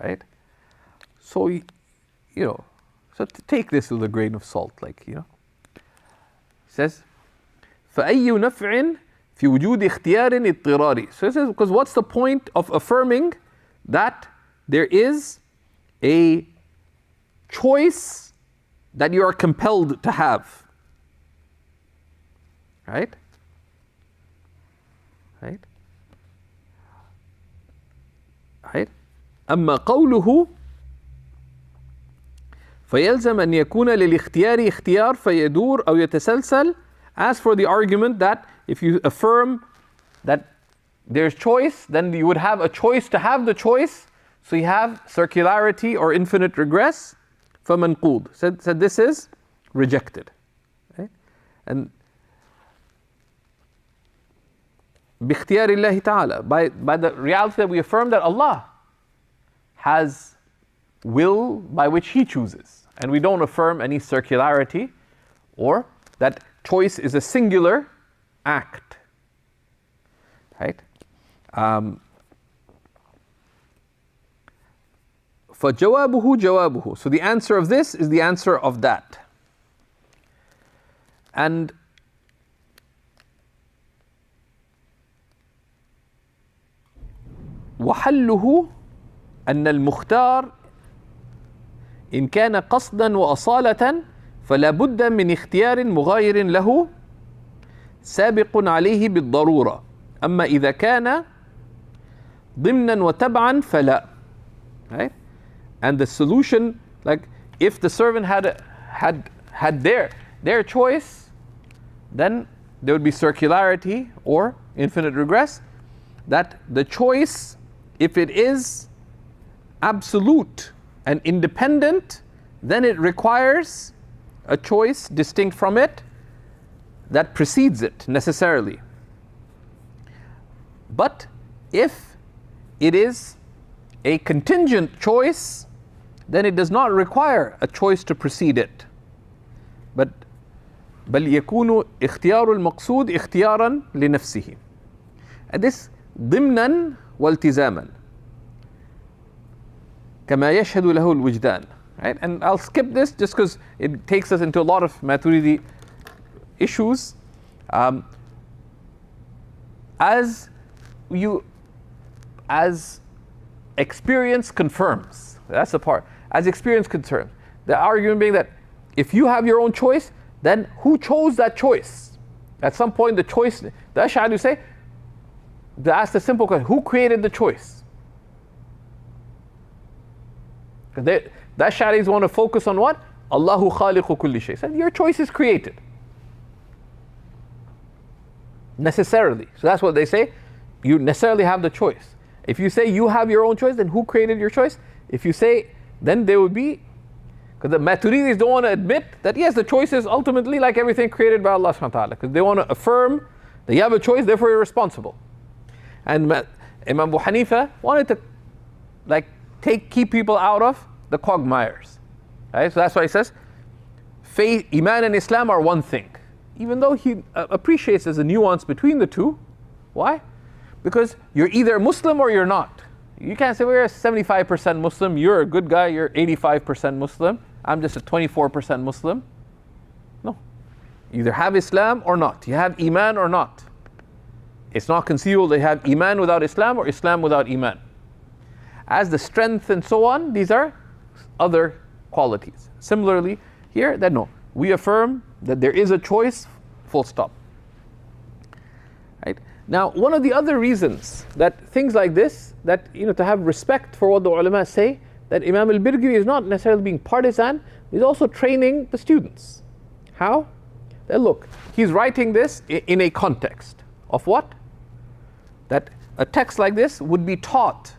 right? So, so to take this with a grain of salt, it says, فَأَيُّ نَفْعٍ فِي وُجُودِ اخْتِيَارٍ اضْطِرَارٍ. So it says, because what's the point of affirming that there is a choice that you are compelled to have? Right? Right? Right? أما قوله فيلزم أن يكون للاختيار اختيار فيدور أو يتسلسل. As for the argument that if you affirm that there's choice, then you would have a choice to have the choice, so you have circularity or infinite regress. فمنقود. Said this is rejected. Okay? And باختيار الله تعالى, by the reality that we affirm that Allah has will by which He chooses. And we don't affirm any circularity or that choice is a singular act. Right? فَجَوَابُهُ جَوَابُهُ. So the answer of this is the answer of that. And وحله أن المختار إن كان قصدا وأصالة فلا بد من اختيار مغاير له سابق عليه بالضرورة، أما إذا كان ضمنا وتبعا فلا. Right? And the solution, like if the servant had their choice, then there would be circularity or infinite regress. That the choice, if it is absolute and independent, then it requires a choice distinct from it that precedes it necessarily. But if it is a contingent choice, then it does not require a choice to precede it. But بل يكون اختيار المقصود اختيارا لنفسه. And this ضمنا والتزاما كما يشهد له الوجدان. Right? And I'll skip this just because it takes us into a lot of Maturidi issues. As experience confirms, that's the part. As experience confirms, the argument being that if you have your own choice, then who chose that choice? At some point, the choice, the Ash'ari say, they ask the simple question: who created the choice? The Ash'aris want to focus on what? Allahu khaliqu kulli shay. So your choice is created. Necessarily. So that's what they say. You necessarily have the choice. If you say you have your own choice, then who created your choice? If you say, then there would be, because the Maturidis don't want to admit that yes, the choice is ultimately like everything created by Allah subhanahu wa ta'ala, because they want to affirm that you have a choice, therefore you're responsible. And Imam Abu Hanifa wanted to keep people out of the quagmires. Right? So that's why he says, faith, Iman and Islam are one thing. Even though he appreciates there's a nuance between the two. Why? Because you're either Muslim or you're not. You can't say we're a 75% Muslim, you're a good guy, you're 85% Muslim, I'm just a 24% Muslim. No. You either have Islam or not. You have Iman or not. It's not conceivable they have Iman without Islam or Islam without Iman. As the strength and so on, these are other qualities. Similarly, here, that no. We affirm that there is a choice, full stop. Right? Now, one of the other reasons that things like this, that to have respect for what the ulama say, that Imam al-Birgivi is not necessarily being partisan, he's also training the students. How? That look, he's writing this in a context of what? That a text like this would be taught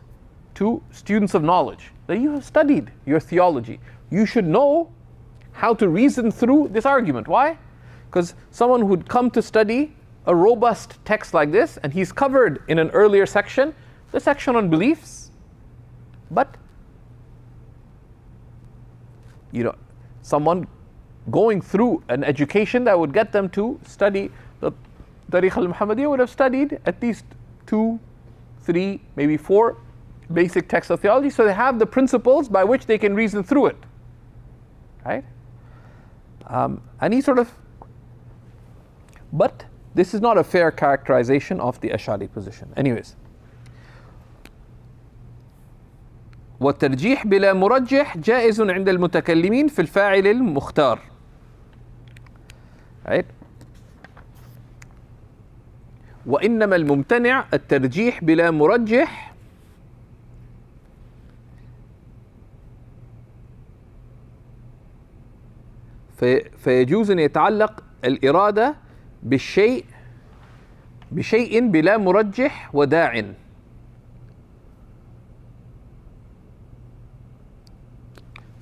to students of knowledge. That you have studied your theology. You should know how to reason through this argument. Why? Because someone who'd come to study a robust text like this, and he's covered in an earlier section, the section on beliefs, but someone going through an education that would get them to study the Tariqa al-Muhammadiyya would have studied at least 2, 3, maybe 4 basic texts of theology, so they have the principles by which they can reason through it. Right? And he but this is not a fair characterization of the Ash'ari position. Anyways. والترجيح بلا مرجح جائز عند المتكلمين في الفاعل المختار. Right? وإنما الممتنع الترجيح بلا مرجح فيجوز أن يتعلق الإرادة بشيء بلا مرجح وداع.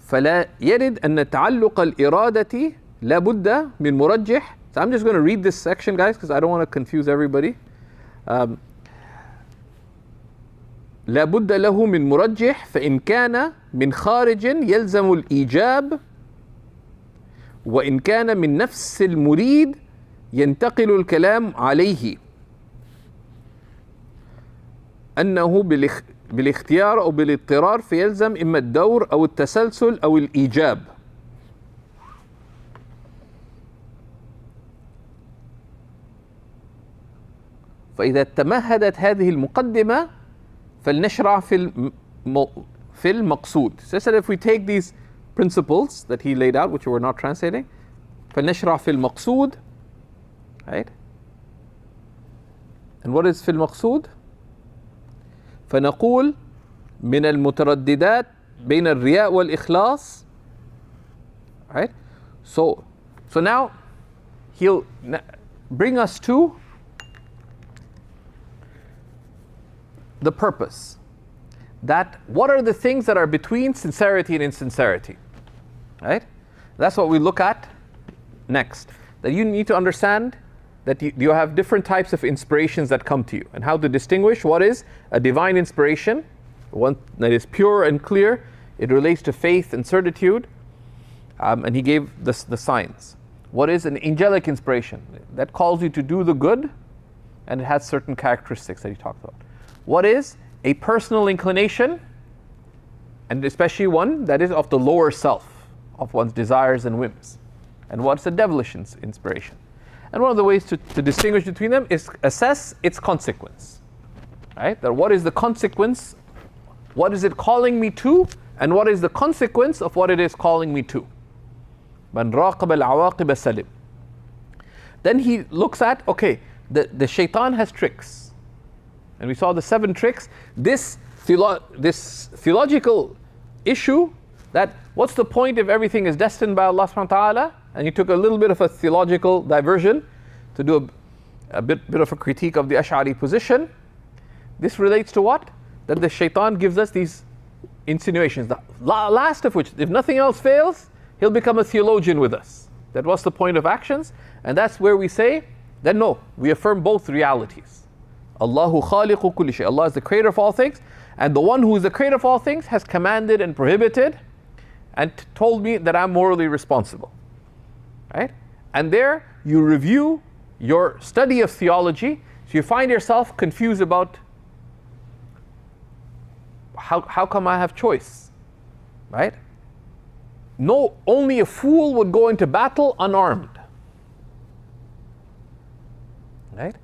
فلا يرد أن تعلق الإرادة لا بد من مرجح. So I'm just going to read this section, guys, because I don't want to confuse everybody. لا بد له من مرجح فإن كان من خارج يلزم الإيجاب وإن كان من نفس المريد ينتقل الكلام عليه أنه بالاختيار أو بالاضطرار فيلزم إما الدور أو التسلسل أو الإيجاب. فإذا تمهدت هذه المقدمة فلنشرع في المقصود. So said if we take these principles that he laid out, which we're not translating, فلنشرع في المقصود, right? And what is في المقصود? فنقول من المترددات بين الرياء والإخلاص, right? So now he'll bring us to the purpose. That what are the things that are between sincerity and insincerity, right? That's what we look at next. That you need to understand that you have different types of inspirations that come to you, and how to distinguish what is a divine inspiration, one that is pure and clear, it relates to faith and certitude, and he gave the signs. What is an angelic inspiration? That calls you to do the good, and it has certain characteristics that he talked about. What is a personal inclination, and especially one that is of the lower self, of one's desires and whims? And what's a devilish inspiration? And one of the ways to distinguish between them is assess its consequence, right? That what is the consequence, what is it calling me to, and what is the consequence of what it is calling me to. مَنْ رَاقَبَ الْعَوَاقِبَ سَلِمْ. Then he looks at, okay, the shaitan has tricks. And we saw the 7 tricks. This theological issue, that what's the point if everything is destined by Allah subhanahu wa ta'ala? And he took a little bit of a theological diversion to do a bit of a critique of the Ash'ari position. This relates to what? That the shaitan gives us these insinuations. The last of which, if nothing else fails, he'll become a theologian with us. That was the point of actions. And that's where we say that no, we affirm both realities. Allahu khaliqu kulli shay. Allah is the creator of all things, and the one who is the creator of all things has commanded and prohibited and told me that I'm morally responsible, right? And there you review your study of theology, so you find yourself confused about how come I have choice, right? No, only a fool would go into battle unarmed, right?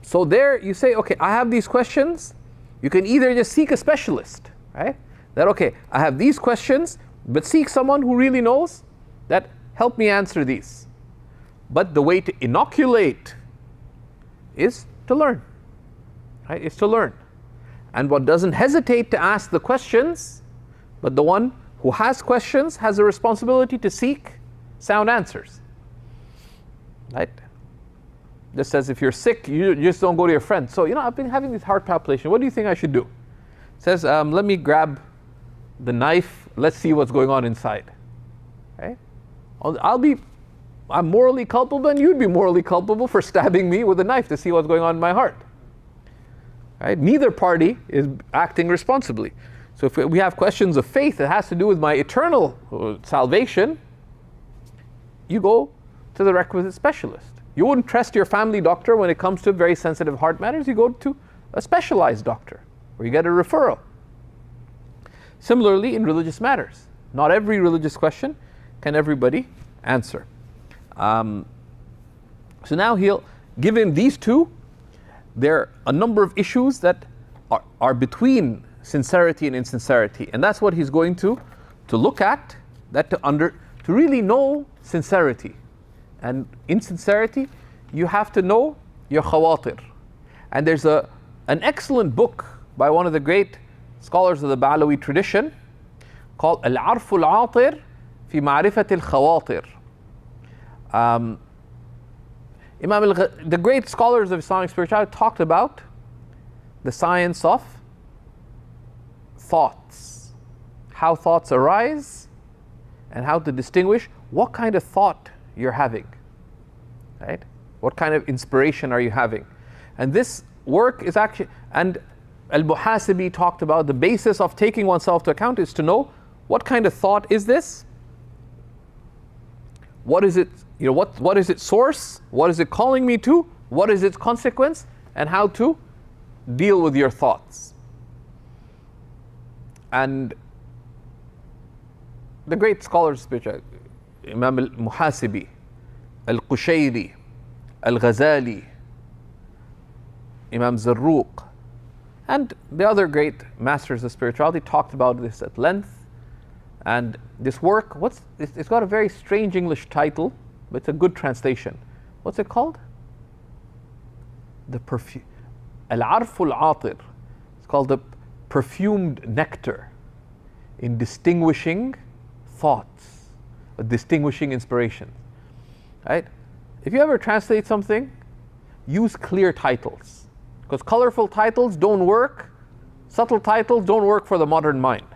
So there you say, okay, I have these questions. You can either just seek a specialist, right? That, okay, I have these questions, but seek someone who really knows that help me answer these. But the way to inoculate is to learn, right? Is to learn. And one doesn't hesitate to ask the questions, but the one who has questions has a responsibility to seek sound answers, right? Just as if you're sick, you just don't go to your friend. So, I've been having this heart palpitation. What do you think I should do? Says, let me grab the knife. Let's see what's going on inside. Okay? I'm morally culpable, and you'd be morally culpable for stabbing me with a knife to see what's going on in my heart. Right? Neither party is acting responsibly. So if we have questions of faith that has to do with my eternal salvation, you go to the requisite specialist. You wouldn't trust your family doctor when it comes to very sensitive heart matters. You go to a specialized doctor, or you get a referral. Similarly, in religious matters, not every religious question can everybody answer. So now given these two, there are a number of issues that are between sincerity and insincerity, and that's what he's going to look at. That to really know sincerity. And insincerity, you have to know your khawatir. And there's an excellent book by one of the great scholars of the Ba'alawi tradition called Al-Arfu al-Atir fi Ma'rifat al-Khawatir. The great scholars of Islamic spirituality talked about the science of thoughts, how thoughts arise, and how to distinguish what kind of thought you're having, right? What kind of inspiration are you having? And this work is actually, and al-Muhasibi talked about the basis of taking oneself to account is to know what kind of thought is this? What is it, what is its source? What is it calling me to? What is its consequence? And how to deal with your thoughts. And the great scholars of spirituality, Imam al-Muhasibi, al-Qushayri, al-Ghazali, Imam Zarruq, and the other great masters of spirituality talked about this at length. And this work, it's got a very strange English title, but it's a good translation. What's it called? The perfume, Al-Arful Atir. It's called the perfumed nectar in distinguishing thoughts, distinguishing inspirations. Right? If you ever translate something, use clear titles, because colorful titles don't work, subtle titles don't work for the modern mind.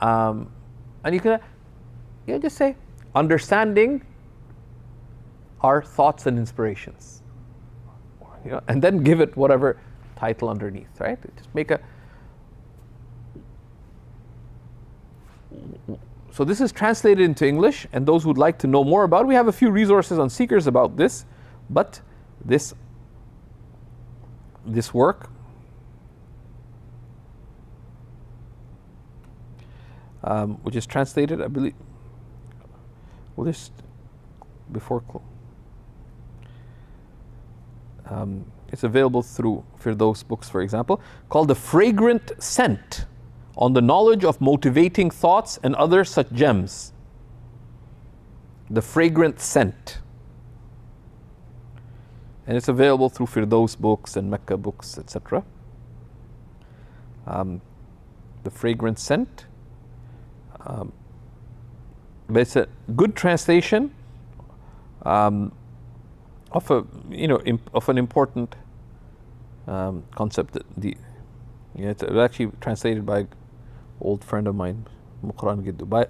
And you can just say, understanding our thoughts and inspirations, and then give it whatever title underneath, right? Just make a. So this is translated into English, and those who'd like to know more about it, we have a few resources on Seekers about this, but this work, which is translated, I believe, well, this before, it's available through Firdaus Books, for example, called The Fragrant Scent on the Knowledge of Motivating Thoughts and Other Such Gems. The Fragrant Scent. And it's available through Firdaus Books and Mecca Books, etc. The Fragrant Scent. But it's a good translation of an important concept. It's actually translated by an old friend of mine, Muqran Giddu, by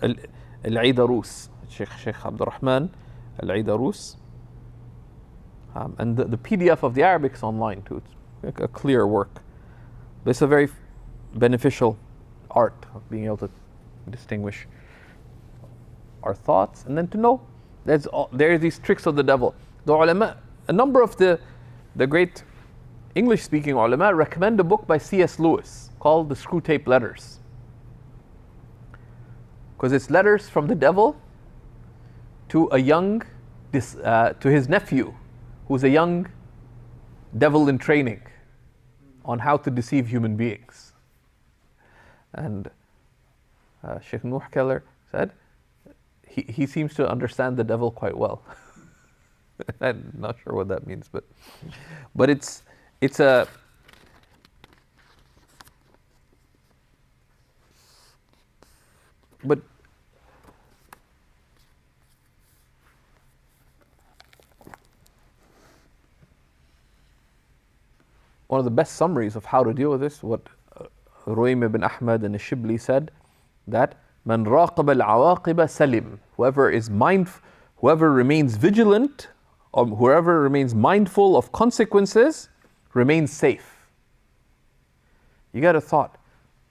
al-Aidarus, Shaykh Abdul Rahman al-Aidarus. And the PDF of the Arabic is online too. It's a clear work. But it's a very beneficial art of being able to distinguish our thoughts, and then to know there are these tricks of the devil. The ulama, a number of the great English-speaking ulama recommend a book by C.S. Lewis called the Screwtape Letters, because it's letters from the devil to to his nephew, who's a young devil in training on how to deceive human beings. And Sheikh Nuh Keller said he seems to understand the devil quite well. I'm not sure what that means, but it's a but one of the best summaries of how to deal with this, what Ruaym ibn Ahmad and Shibli said, that man raqaba al-awaqiba salim, whoever remains vigilant, or whoever remains mindful of consequences, remains safe. You get a thought,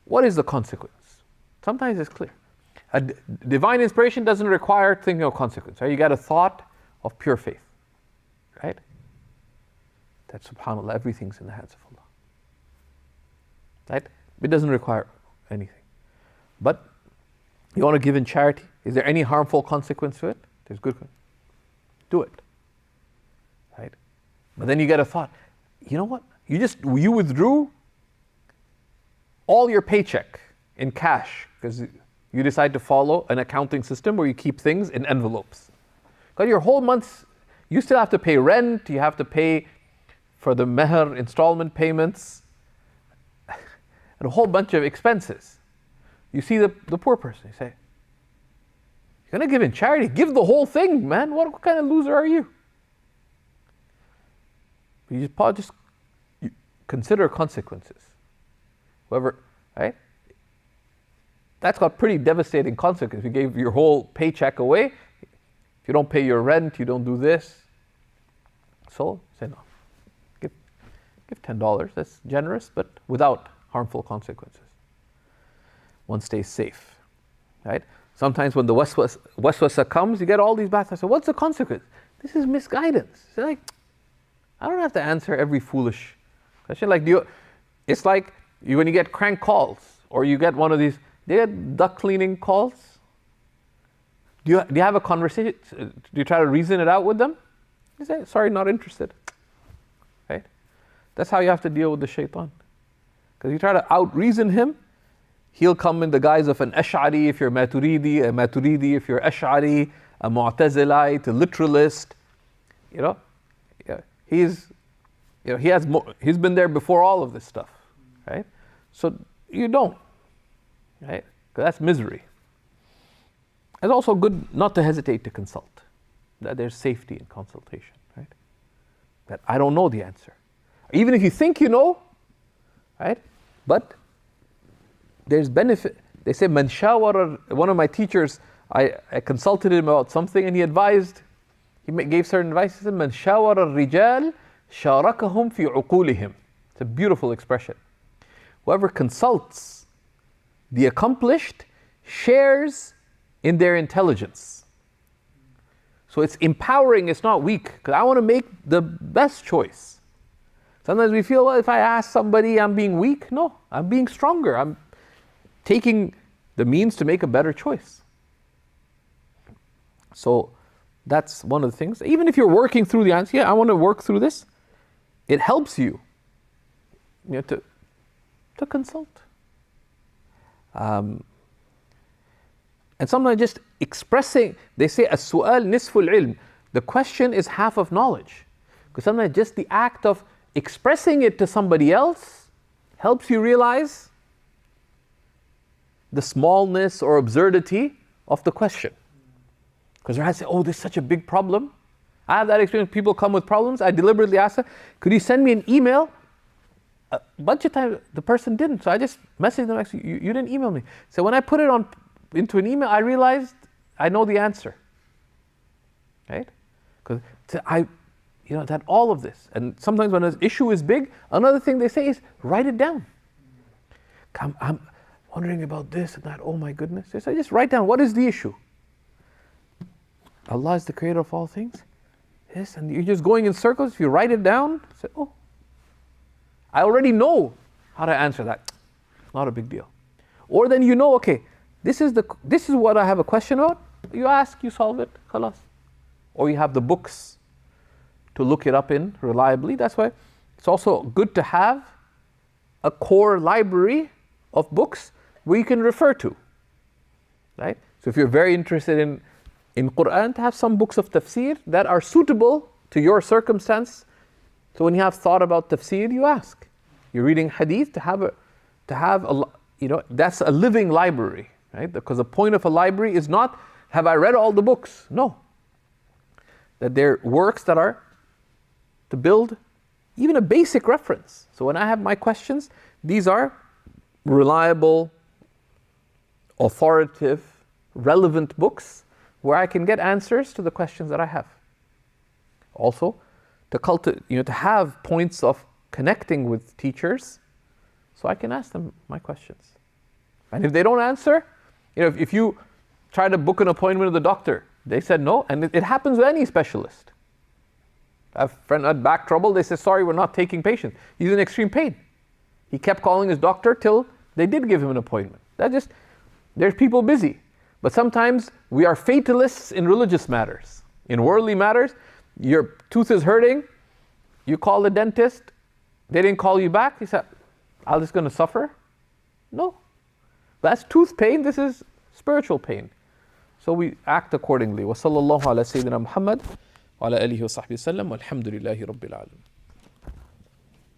what is the consequence? Sometimes it's clear. A divine inspiration doesn't require thinking of consequence. Right? You get a thought of pure faith, right? That subhanAllah, everything's in the hands of Allah. Right? It doesn't require anything. But you want to give in charity? Is there any harmful consequence to it? There's good. Do it. Right? But then you get a thought, you know what? You withdrew all your paycheck in cash because you decide to follow an accounting system where you keep things in envelopes. Because your whole month, you still have to pay rent, you have to pay for the meher installment payments, and a whole bunch of expenses. You see the poor person, you say, you're going to give in charity? Give the whole thing, man. What kind of loser are you? You just consider consequences. Whoever, right? That's got pretty devastating consequences. You gave your whole paycheck away. If you don't pay your rent, you don't do this, So say no. Give $10. That's generous, but without harmful consequences. One stays safe, right? Sometimes when the waswasa comes, you get all these bad thoughts. So what's the consequence? This is misguidance. It's like, I don't have to answer every foolish question. Like, it's like when you get crank calls, or you get one of these, do you get duct cleaning calls? Do you have a conversation? Do you try to reason it out with them? You say, sorry, not interested. Right? That's how you have to deal with the shaitan. Because you try to out-reason him, he'll come in the guise of an Ash'ari if you're Maturidi, a Maturidi if you're Ash'ari, a Mu'tazilite, a literalist. He's been there before all of this stuff, right? So you don't, right? Because that's misery. It's also good not to hesitate to consult. That there's safety in consultation, right? That I don't know the answer. Even if you think you know, right? But there's benefit. They say, man shawara, one of my teachers, I consulted him about something and he gave certain advice. He said, man shawara al-rijal sharakahum fi uqulihim. It's a beautiful expression. Whoever consults the accomplished shares in their intelligence. So it's empowering, it's not weak, because I want to make the best choice. Sometimes we feel, well, if I ask somebody, I'm being weak. No, I'm being stronger. I'm taking the means to make a better choice. So that's one of the things. Even if you're working through the answer, I want to work through this. It helps you, to consult. And sometimes just expressing, they say, as-su'al nisful ilm. The question is half of knowledge. Because sometimes just the act of expressing it to somebody else helps you realize the smallness or absurdity of the question. Because they say, oh, this is such a big problem. I have that experience. People come with problems. I deliberately ask them, could you send me an email? A bunch of times the person didn't. So I just messaged them, actually, you didn't email me. So when I put it into an email, I realized I know the answer. Right? Because that all of this. And sometimes when an issue is big, another thing they say is write it down. I'm wondering about this and that. Oh my goodness. They say, just write down, what is the issue? Allah is the creator of all things. Yes, and you're just going in circles. If you write it down, say, oh, I already know how to answer that. Not a big deal. Or then okay, this is what I have a question about. You ask, you solve it, khalas. Or you have the books to look it up in reliably. That's why it's also good to have a core library of books where you can refer to. Right? So if you're very interested in Quran, to have some books of tafsir that are suitable to your circumstance. So when you have thought about tafsir, you ask. You're reading hadith, to have that's a living library, right? Because the point of a library is not, have I read all the books? No. That they're works that are to build even a basic reference. So when I have my questions, these are reliable, authoritative, relevant books where I can get answers to the questions that I have. Also, to have points of connecting with teachers, so I can ask them my questions. And if they don't answer, if you try to book an appointment with the doctor, they said no, and it happens with any specialist. I have a friend had back trouble, they said, sorry, we're not taking patients. He's in extreme pain. He kept calling his doctor till they did give him an appointment. There's people busy. But sometimes we are fatalists in religious matters. In worldly matters, your tooth is hurting, you call the dentist, they didn't call you back, you said, I'm just going to suffer? No. That's tooth pain, this is spiritual pain. So we act accordingly. وصلى الله على سيدنا محمد وعلى آله وصحبه وسلم والحمد لله رب العالمين.